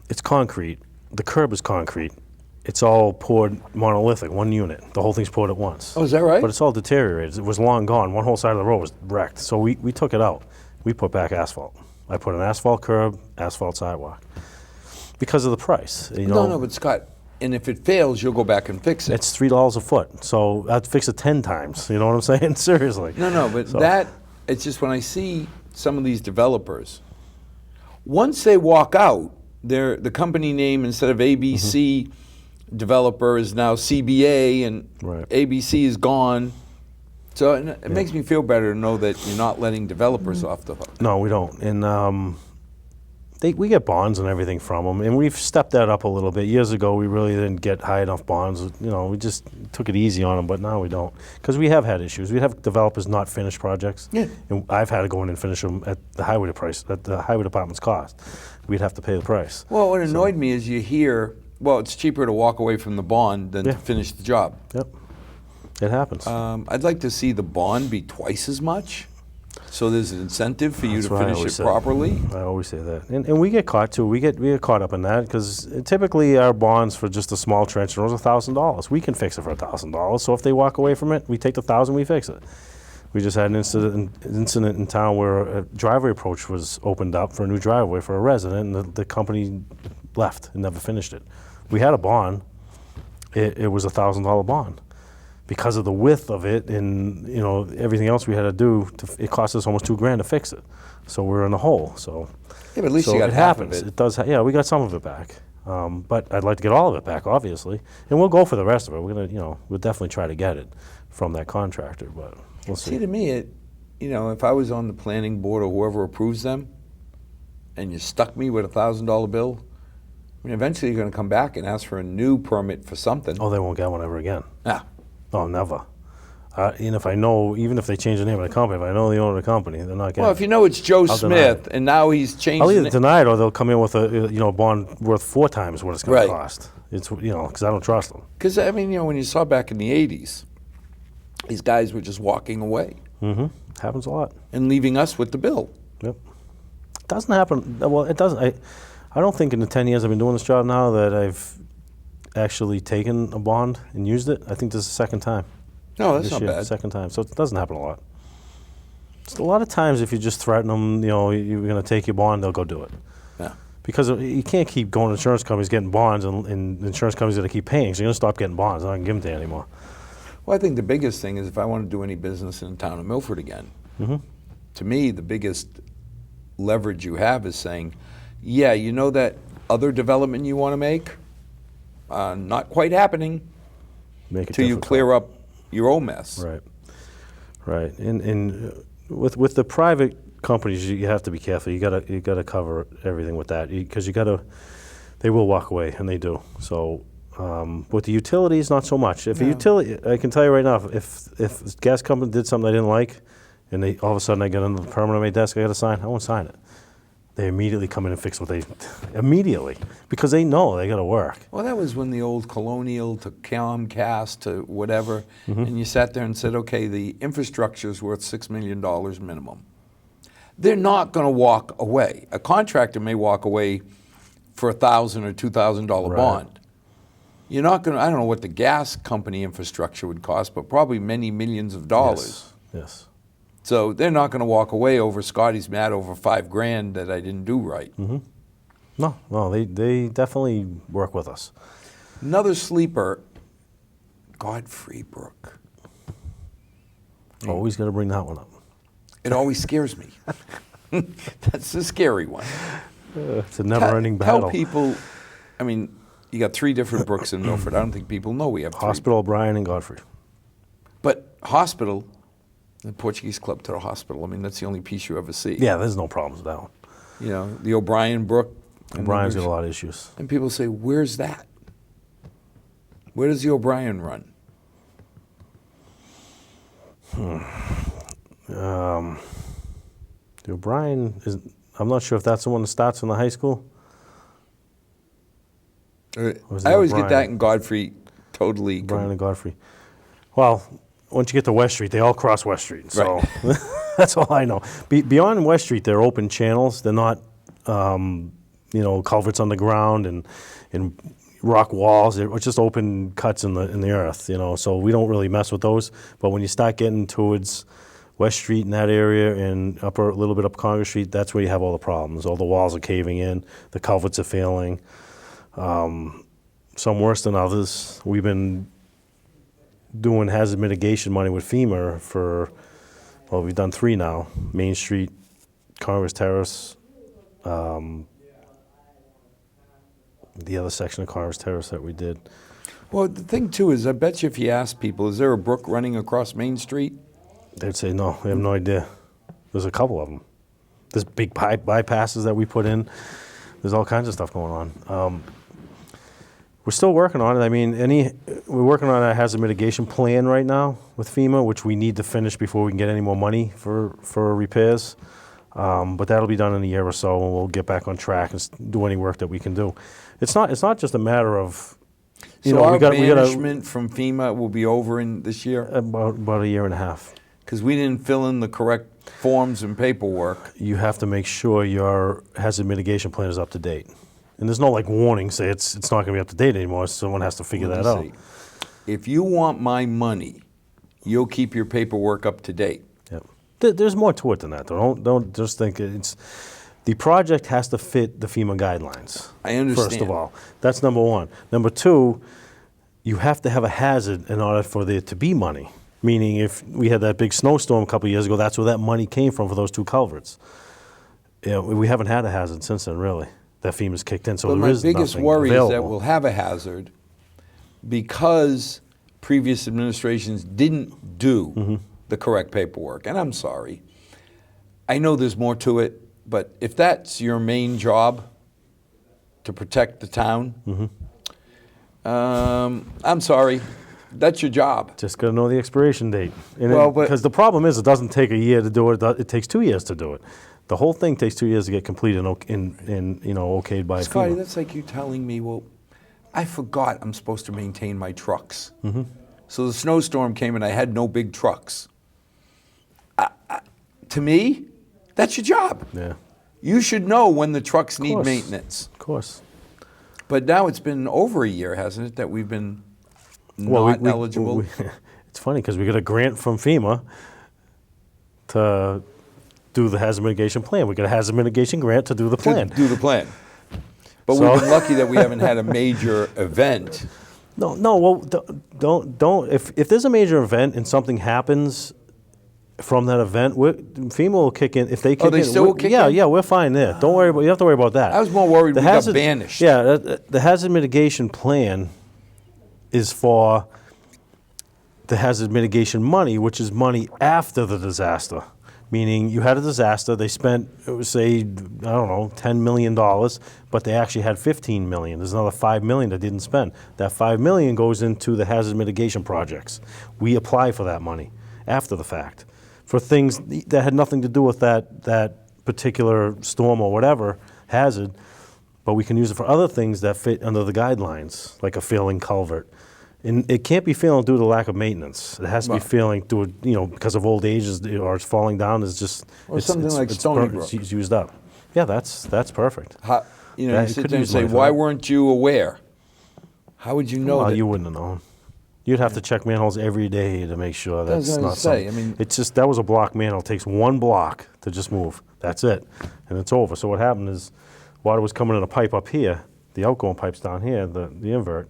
it's concrete. The curb is concrete. It's all poured monolithic, one unit. The whole thing's poured at once. oh, is that right? But it's all deteriorated. It was long gone. One whole side of the road was wrecked. So we took it out. We put back asphalt. I put an asphalt curb, asphalt sidewalk. Because of the price. You know, no, but Scott, and if it fails, you'll go back and fix it. it's $3 a foot. So I'd fix it 10 times. You know what I'm saying? Seriously. No, but So- it's just when I see some of these developers, once they walk out, the company name instead of ABC developer is now CBA, and Right. ABC is gone. So it makes me feel better to know that you're not letting developers off the hook. No, we don't. And we get bonds and everything from them, and we've stepped that up a little bit. Years ago, we really didn't get high enough bonds. You know, we just took it easy on them, but now we don't. Because we have had issues. We have developers not finish projects. Yeah. And I've had to go in and finish them at the highway department's cost. We'd have to pay the price. Well, what annoyed me is you hear, well, it's cheaper to walk away from the bond than Yeah. to finish the job. Yep. It happens. I'd like to see the bond be twice as much, so there's an incentive for you That's to what I finish always it say. properly. I always say that. And we get caught too. We get caught up in that because typically our bonds for just a small trench road is $1,000. We can fix it for $1,000. So if they walk away from it, we take the $1,000, we fix it. We just had an incident in town where a driveway approach was opened up for a new driveway for a resident, and the company left and never finished it. We had a bond. It was a $1,000 bond. Because of the width of it and everything else we had to do, it cost us almost $2,000 to fix it. So we're in the hole. So Yeah, but at least so you got it half happens. of it. It does. We got some of it back, but I'd like to get all of it back, obviously, and we'll go for the rest of it. We're gonna, we'll definitely try to get it from that contractor, but we'll See, see. to me, if I was on the planning board or whoever approves them, and you stuck me with a $1,000 bill, I mean, eventually you're going to come back and ask for a new permit for something. Oh, they won't get one ever again. Ah, Oh, never. And if I know, even if they change the name of the company, if I know the owner of the company, they're not getting. well, if you know it's Joe I'll deny Smith, it. and now he's changed I'll the either na- deny it or they'll come in with a bond worth 4 times what it's going Right. to cost. It's because I don't trust them. Because, I mean, when you saw back in the 80s, these guys were just walking away Mm-hmm. Happens a lot. and leaving us with the bill. Yep. Doesn't happen. Well, it doesn't. I don't think in the 10 years I've been doing this job now that I've actually taken a bond and used it. I think this is the second time. No, that's this not year, bad. Second time. So it doesn't happen a lot. Just a lot of times if you just threaten them, you're going to take your bond, they'll go do it. Yeah. Because you can't keep going to insurance companies getting bonds and insurance companies that keep paying. So you're going to stop getting bonds. I'm not going to give them to you anymore. Well, I think the biggest thing is if I want to do any business in the town of Milford again, to me, the biggest leverage you have is saying, yeah, you know that other development you want to make? Not quite happening Make it till you difficult. clear up your own mess. Right. Right, and with the private companies, you have to be careful. You gotta cover everything with that, because they will walk away, and they do. So with the utilities, not so much. If a utility, I can tell you right now, if the gas company did something I didn't like, and they all of a sudden I get on the permit on my desk, I got to sign, I won't sign it. They immediately come in and fix what they immediately, because they know they got to work. Well, that was when the old Colonial to Comcast to whatever, and you sat there and said, okay, the infrastructure is worth $6 million minimum. They're not going to walk away. A contractor may walk away for a $1,000 or $2,000 bond. You're not going to, I don't know what the gas company infrastructure would cost, but probably many millions of dollars. Yes. So they're not going to walk away over Scotty's mad over $5,000 that I didn't do right. No, they definitely work with us. Another sleeper, Godfrey Brook. Always got to bring that one up. It always scares me. That's the scary one. It's a never-ending battle. Tell people, I mean, you got 3 different brooks in Milford. I don't think people know we have 3. Hospital, O'Brien, and Godfrey. But hospital, the Portuguese Club to the hospital, I mean, that's the only piece you ever see. Yeah, there's no problems with that one. You know, the O'Brien Brook. O'Brien's got a lot of issues. And people say, where's that? Where does the O'Brien run? The O'Brien is, I'm not sure if that's the one that starts from the high school. I always get that in Godfrey totally. O'Brien and Godfrey. Well, once you get to West Street, they all cross West Street. So Right. that's all I know. Beyond West Street, they're open channels. They're not, culverts underground and rock walls. They're just open cuts in the earth. So we don't really mess with those. But when you start getting towards West Street in that area and a little bit up Congress Street, that's where you have all the problems. All the walls are caving in. The culverts are failing. Some worse than others. We've been doing hazard mitigation money with FEMA we've done 3 now. Main Street, Congress Terrace, the other section of Congress Terrace that we did. Well, the thing too is, I bet you if you ask people, is there a brook running across Main Street? They'd say, no, we have no idea. There's a couple of them. There's big bypasses that we put in. There's all kinds of stuff going on. We're still working on it. I mean, we're working on a hazard mitigation plan right now with FEMA, which we need to finish before we can get any more money for repairs. But that'll be done in a year or so, and we'll get back on track and do any work that we can do. It's not just a matter of, our banishment from FEMA will be over in this year? About a year and a half. Because we didn't fill in the correct forms and paperwork. You have to make sure your hazard mitigation plan is up to date. And there's no warning, say it's not going to be up to date anymore. Someone has to figure that out. If you want my money, you'll keep your paperwork up to date. Yep. There's more to it than that, though. Don't just think it's. The project has to fit the FEMA guidelines. I understand. First of all, that's number 1. Number 2, you have to have a hazard in order for there to be money. Meaning, if we had that big snowstorm a couple of years ago, that's where that money came from for those 2 culverts. We haven't had a hazard since then, really. That FEMA's kicked in, so but there my is biggest nothing worry available. is that we'll have a hazard because previous administrations didn't do the correct paperwork. And I'm sorry. I know there's more to it, but if that's your main job, to protect the town, I'm sorry. That's your job. Just got to know the expiration date. And Well, because the problem is, it doesn't take a year to do it. It takes 2 years to do it. The whole thing takes 2 years to get completed and okayed by Scotty, FEMA. that's like you telling me, well, I forgot I'm supposed to maintain my trucks. So the snowstorm came and I had no big trucks. To me, that's your job. Yeah, You should know when the trucks need course. maintenance. of course. But now it's been over a year, hasn't it, that we've been not eligible? It's funny because we got a grant from FEMA to do the hazard mitigation plan. We got a hazard mitigation grant to do the plan. To do the plan. But So- we've been lucky that we haven't had a major event. No. Well, don't. If there's a major event and something happens from that event, FEMA will kick in. If they kick in, they still will kick in? Yeah, we're fine there. Don't worry about. You don't have to worry about that. I was more worried we got banished. Yeah, the hazard mitigation plan is for the hazard mitigation money, which is money after the disaster. Meaning you had a disaster, they spent, say, I don't know, $10 million, but they actually had $15 million. There's another $5 million they didn't spend. That $5 million goes into the hazard mitigation projects. We apply for that money after the fact for things that had nothing to do with that particular storm or whatever hazard, but we can use it for other things that fit under the guidelines, like a failing culvert. And it can't be failing due to lack of maintenance. It has to be failing due, because of old age or it's falling down. It's just Or something like Stony Brook. It's used up. Yeah, that's perfect. How, you Yeah, you you sit could there and use say, money for why that. weren't you aware? How would you know Well, that? you wouldn't have known. You'd have to check manholes every day to make sure that's what I not was gonna say. something. I mean- It's just, that was a block manhole. It takes one block to just move. That's it. And it's over. So what happened is water was coming in a pipe up here. The outgoing pipe's down here, the invert.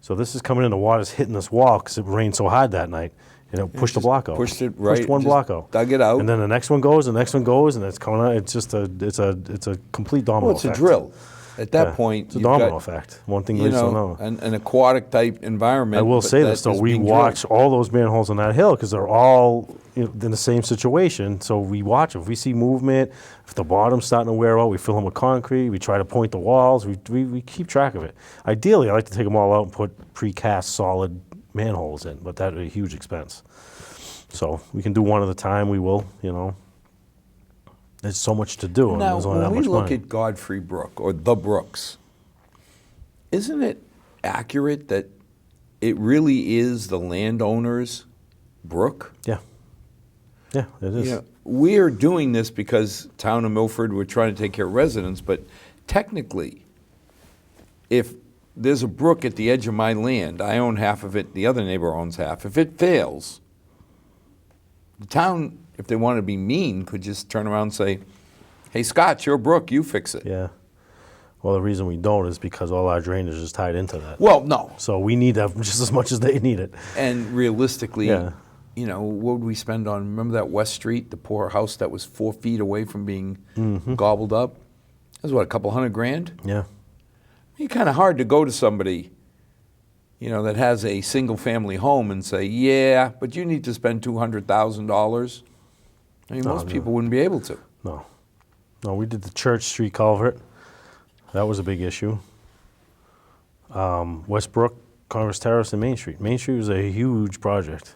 So this is coming in, the water's hitting this wall because it rained so hard that night. And it pushed the block out. pushed it right, Pushed one just block out. dug it out. And then the next one goes, the next one goes, and it's coming out. It's just it's a complete domino Well, it's a effect. drill. At that Yeah, point, it's a you've domino got, effect. One thing you leads to know, another. an aquatic type environment. I will but say that this though, is we being watch drilled. all those manholes on that hill because they're all in the same situation. So we watch. If we see movement, if the bottom's starting to wear out, we fill them with concrete. We try to point the walls. We keep track of it. Ideally, I like to take them all out and put precast solid manholes in, but that would be a huge expense. So we can do one at a time. We will, There's so much to do, and Now, there's only when that we much look money. at Godfrey Brook or the Brooks, isn't it accurate that it really is the landowner's brook? Yeah, it is. You know, we're doing this because town of Milford, we're trying to take care of residents, but technically, if there's a brook at the edge of my land, I own half of it, the other neighbor owns half. If it fails, the town, if they want to be mean, could just turn around and say, hey, Scott, it's your brook, you fix it. Yeah. Well, the reason we don't is because all our drainage is tied into that. Well, no. So we need that just as much as they need it. And realistically, Yeah. What would we spend on, remember that West Street, the poor house that was 4 feet away from being Mm-hmm. gobbled up? That was what, a couple $100,000? Yeah. It's kind of hard to go to somebody, that has a single-family home and say, yeah, but you need to spend $200,000. I mean, most people wouldn't be able to. No. No, we did the Church Street culvert. That was a big issue. Westbrook, Congress Terrace, and Main Street. Main Street was a huge project.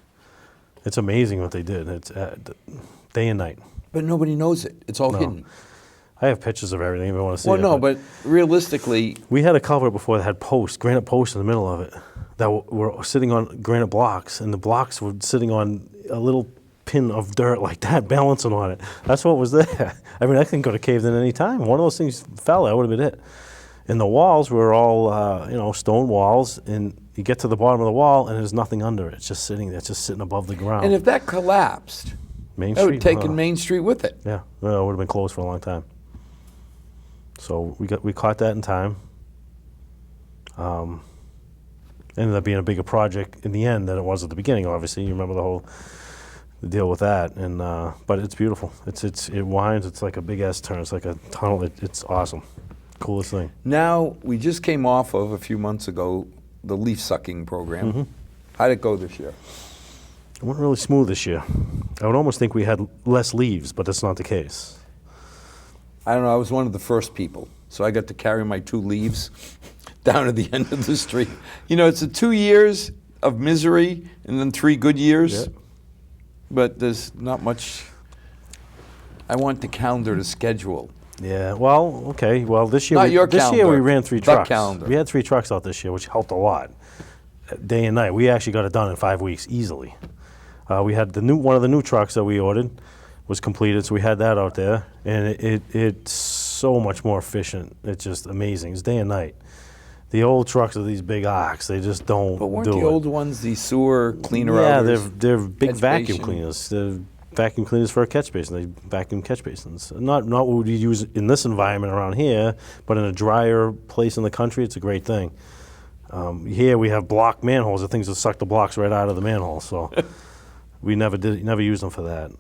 It's amazing what they did. It's day and night. But nobody knows it. It's all No. hidden. I have pictures of everything if you want to see Well, it. no, but realistically, We had a culvert before that had posts, granite posts in the middle of it, that were sitting on granite blocks, and the blocks were sitting on a little pin of dirt like that, balancing on it. That's what was there. I mean, that thing could have caved in any time. One of those things fell, that would have been it. And the walls were all, stone walls, and you get to the bottom of the wall, and there's nothing under it. It's just sitting there, it's just sitting above the ground. and if that collapsed, Main that would Street, have taken Main Street with it. Yeah, well, it would have been closed for a long time. So we caught that in time. Ended up being a bigger project in the end than it was at the beginning. Obviously, you remember the deal with that, and but it's beautiful. It winds. It's like a big ass turn. It's like a tunnel. It's awesome. Coolest thing. Now, we just came off of, a few months ago, the leaf sucking program. Mm-hmm. How'd it go this year? It went really smooth this year. I would almost think we had less leaves, but that's not the case. I don't know, I was one of the first people, so I got to carry my 2 leaves down to the end of the street. It's a 2 years of misery and then 3 good years, Yeah. but there's not much. I want the calendar to schedule. Yeah, well, okay. Well, this year, Not your this year we calendar, ran 3 the trucks. calendar. We had 3 trucks out this year, which helped a lot. Day and night. We actually got it done in 5 weeks easily. We had one of the new trucks that we ordered was completed, so we had that out there, and it's so much more efficient. It's just amazing. It's day and night. The old trucks are these big arcs. They just don't But weren't do the it. old ones the sewer cleaner Yeah, outers? they're big catch vacuum basin? cleaners. They're vacuum cleaners for a catch basin. They vacuum catch basins. Not what we use in this environment around here, but in a drier place in the country, it's a great thing. Here we have block manholes. The things that suck the blocks right out of the manhole. So we never used them for that.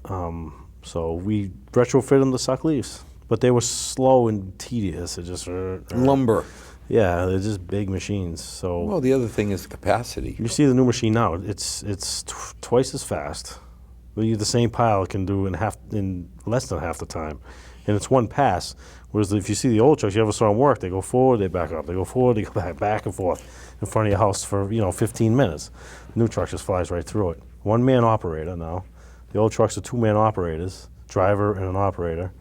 So we retrofit them to suck leaves, but they were slow and tedious. It just Lumber. Yeah, they're just big machines. So Well, the other thing is capacity. you see the new machine now. It's twice as fast. The same pile it can do in less than half the time, and it's one pass. Whereas if you see the old trucks, you ever saw them work, they go forward, they back up, they go forward, they go back and forth in front of your house for 15 minutes. The new truck just flies right through it. One-man operator now. The old trucks are two-man operators, driver and an operator.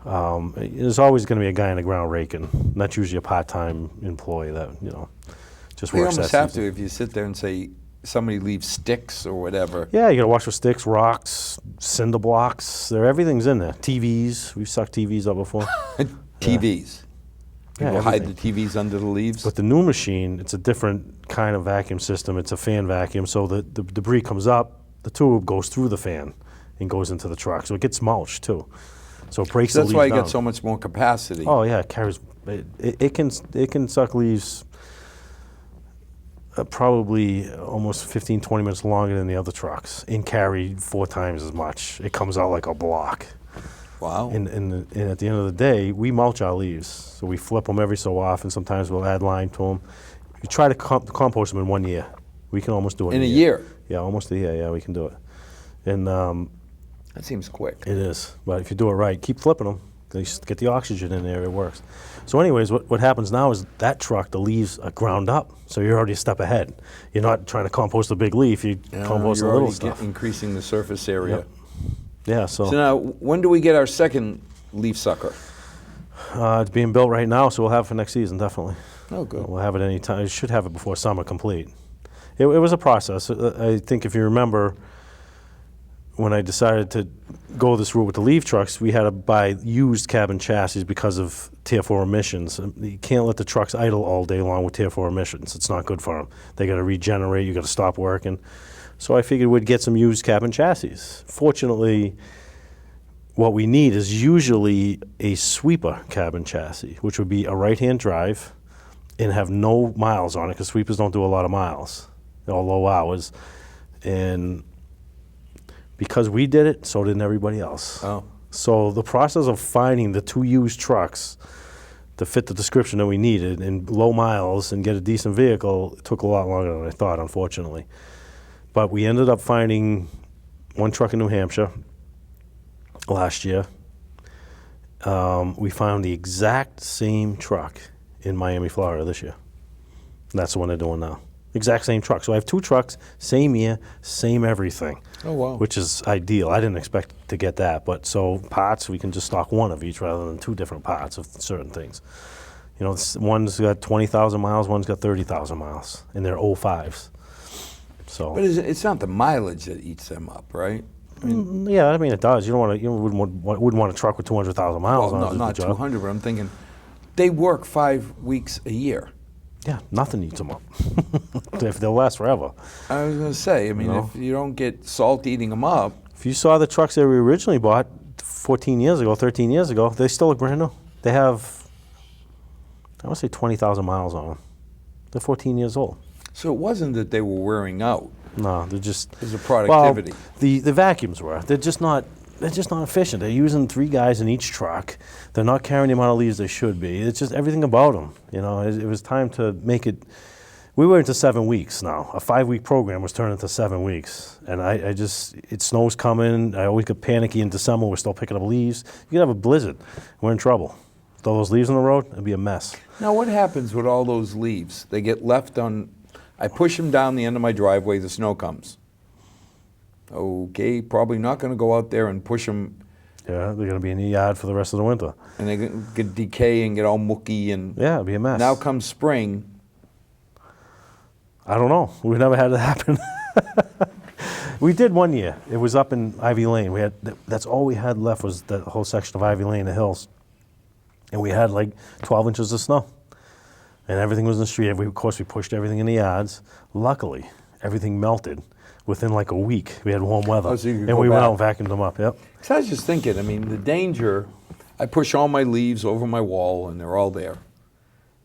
There's always going to be a guy on the ground raking. And that's usually a part-time employee that just We works almost that have season. to if you sit there and say somebody leaves sticks or whatever. Yeah, you got to watch for sticks, rocks, cinder blocks. Everything's in there. TVs. We've sucked TVs up before. TVs. Yeah, People hide everything. the TVs under the leaves. But the new machine, it's a different kind of vacuum system. It's a fan vacuum, so the debris comes up, the tube goes through the fan and goes into the truck. So it gets mulched too. So it breaks That's the why leaves you down. got so much more capacity. Oh yeah, it carries. It can suck leaves probably almost 15, 20 minutes longer than the other trucks and carry 4 times as much. It comes out like a block. Wow. And at the end of the day, we mulch our leaves. So we flip them every so often. Sometimes we'll add lime to them. We try to compost them in 1 year. We can almost do it In a year? Yeah, almost a year. Yeah, we can do it. And That seems quick. it is. But if you do it right, keep flipping them. They just get the oxygen in there, it works. So anyways, what happens now is that truck, the leaves are ground up. So you're already a step ahead. You're not trying to compost a big leaf, you compost the You're little already stuff. increasing the surface area. Yep. Yeah, so So now, when do we get our second leaf sucker? it's being built right now, so we'll have it for next season, definitely. Oh, good. We'll have it any time. Should have it before summer complete. It was a process. I think if you remember, when I decided to go this route with the leaf trucks, we had to buy used cabin chassis because of Tier 4 emissions. You can't let the trucks idle all day long with Tier 4 emissions. It's not good for them. They got to regenerate. You got to stop working. So I figured we'd get some used cabin chassis. Fortunately, what we need is usually a sweeper cabin chassis, which would be a right-hand drive and have no miles on it because sweepers don't do a lot of miles, or low hours. And because we did it, so did everybody else. Oh. So the process of finding the 2 used trucks to fit the description that we needed and low miles and get a decent vehicle took a lot longer than I thought, unfortunately. But we ended up finding 1 truck in New Hampshire last year. We found the exact same truck in Miami, Florida this year. And that's the one they're doing now. Exact same truck. So I have 2 trucks, same year, same everything. Oh, wow. Which is ideal. I didn't expect to get that. But so parts, we can just stock 1 of each rather than 2 different parts of certain things. One's got 20,000 miles, one's got 30,000 miles, and they're 05s. So. But it's not the mileage that eats them up, right? I mean, Yeah, I mean it does. You wouldn't want a truck with 200,000 miles well, on it. not 200, but I'm thinking they work 5 weeks a year. Yeah, nothing eats them up. If they'll last forever. I was going to say, I mean, if you don't get salt eating them up. If you saw the trucks that we originally bought 14 years ago, 13 years ago, they still look brand new. They have, I want to say 20,000 miles on them. They're 14 years old. So it wasn't that they were wearing out. No, they're just. There's a productivity. Well, the vacuums were. They're just not efficient. They're using 3 guys in each truck. They're not carrying the amount of leaves they should be. It's just everything about them. It was time to make it. We were into 7 weeks now. A 5-week program was turned into 7 weeks. And it snow's coming. I always get panicky in December. We're still picking up leaves. You could have a blizzard. We're in trouble. With all those leaves on the road, it'd be a mess. Now, what happens with all those leaves? They get left on. I push them down the end of my driveway, the snow comes. Okay, probably not going to go out there and push them. Yeah, they're going to be in the yard for the rest of the winter. And they get decay and get all mucky. And Yeah, it'd be a mess. now comes spring. I don't know. We've never had it happen. We did 1 year. It was up in Ivy Lane. That's all we had left was that whole section of Ivy Lane, the hills. And we had like 12 inches of snow. And everything was in the street. Of course, we pushed everything in the yards. Luckily, everything melted within like a week. We had warm weather. Oh, so you could and go we went back. out and vacuumed them up, yep. So I was just thinking, I mean, the danger, I push all my leaves over my wall and they're all there.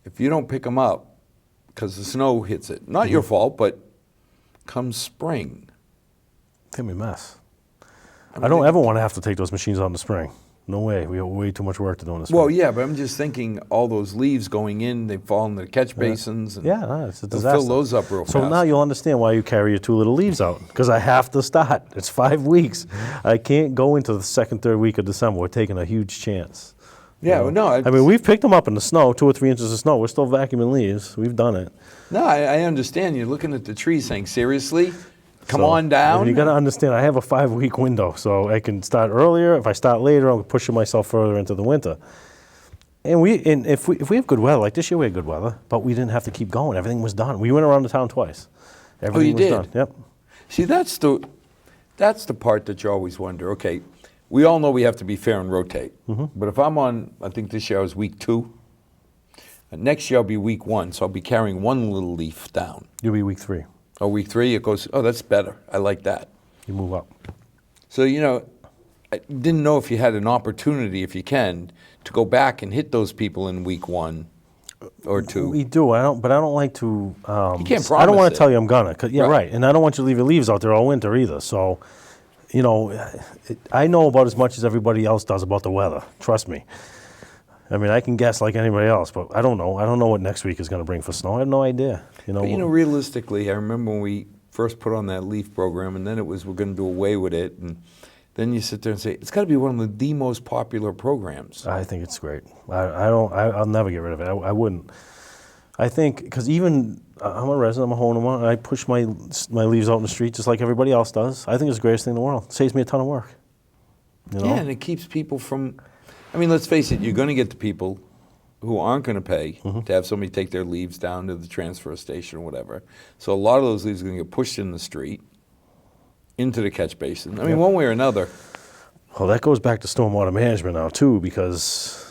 If you don't pick them up, because the snow hits it, not your fault, but comes spring. It's going to be a mess. I don't ever want to have to take those machines out in the spring. No way. We have way too much work to do in this. Well, yeah, but I'm just thinking all those leaves going in, they fall in the catch basins. And Yeah, no, it's a they'll disaster. fill those up real So fast. now you'll understand why you carry your 2 little leaves out, because I have to start. It's 5 weeks. I can't go into the second, third week of December. We're taking a huge chance. Yeah, well, no. I mean, we've picked them up in the snow, 2 or 3 inches of snow. We're still vacuuming leaves. We've done it. No, I understand. You're looking at the tree saying, seriously? Come So, on down? You got to understand, I have a 5-week window, so I can start earlier. If I start later, I'm pushing myself further into the winter. And if we have good weather, like this year we had good weather, but we didn't have to keep going. Everything was done. We went around the town twice. Everything was did? done. Yep. See, that's the part that you always wonder. Okay, we all know we have to be fair and rotate. But if I'm on, I think this year I was week 2. Next year I'll be week 1, so I'll be carrying 1 little leaf down. You'll be week 3. Oh, week 3, it goes, oh, that's better. I like that. You move up. So, I didn't know if you had an opportunity, if you can, to go back and hit those people in week 1 or 2. We do. I don't like to. You can't I don't promise want it. to tell you I'm gonna. 'Cause- yeah, Right. right. And I don't want you to leave your leaves out there all winter either. So, I know about as much as everybody else does about the weather. Trust me. I mean, I can guess like anybody else, but I don't know. I don't know what next week is going to bring for snow. I have no idea. But, realistically, I remember when we first put on that leaf program, and then it was we're going to do away with it, and then you sit there and say, it's got to be one of the most popular programs. I think it's great. I'll never get rid of it. I wouldn't. I think, because even, I'm a resident, I'm a homeowner, and I push my leaves out in the street just like everybody else does. I think it's the greatest thing in the world. It saves me a ton of work. Yeah, and it keeps people from, let's face it, you're going to get the people who aren't going to pay to have somebody take their leaves down to the transfer station or whatever. So a lot of those leaves are going to get pushed in the street into the catch basin. One way or another. Well, that goes back to stormwater management now, too, because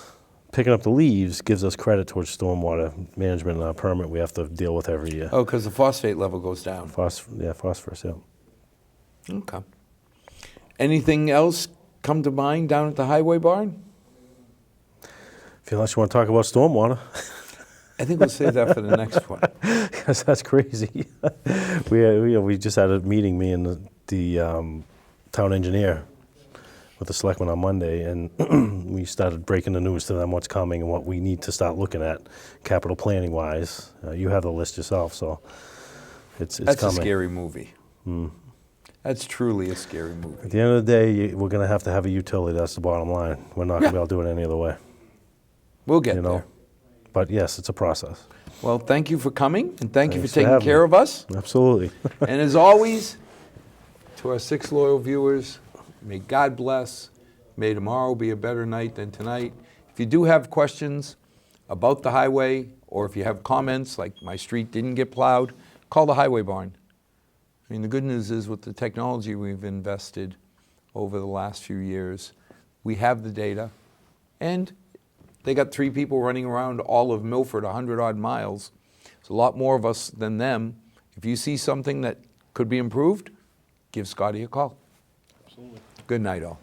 picking up the leaves gives us credit towards stormwater management permit we have to deal with every year. Oh, because the phosphate level goes down. Phosphorus, yeah. Okay. Anything else come to mind down at the highway barn? Unless you want to talk about stormwater. I think we'll save that for the next one. Because that's crazy. we just had a meeting, me and the town engineer with the selectmen on Monday, and we started breaking the news to them what's coming and what we need to start looking at capital planning wise. You have the list yourself, so it's That's coming. a scary movie. That's truly a scary movie. At the end of the day, we're going to have a utility. That's the bottom line. We're not going to be able to do it any other way. We'll get there. But yes, it's a process. Well, thank you for coming, and thank you for Thanks for taking having care me. of us. Absolutely. And as always, to our 6 loyal viewers, may God bless. May tomorrow be a better night than tonight. If you do have questions about the highway, or if you have comments like my street didn't get plowed, call the highway barn. The good news is with the technology we've invested over the last few years, we have the data, and they got 3 people running around all of Milford, 100-odd miles. It's a lot more of us than them. If you see something that could be improved, give Scotty a call. Absolutely. Good night, all.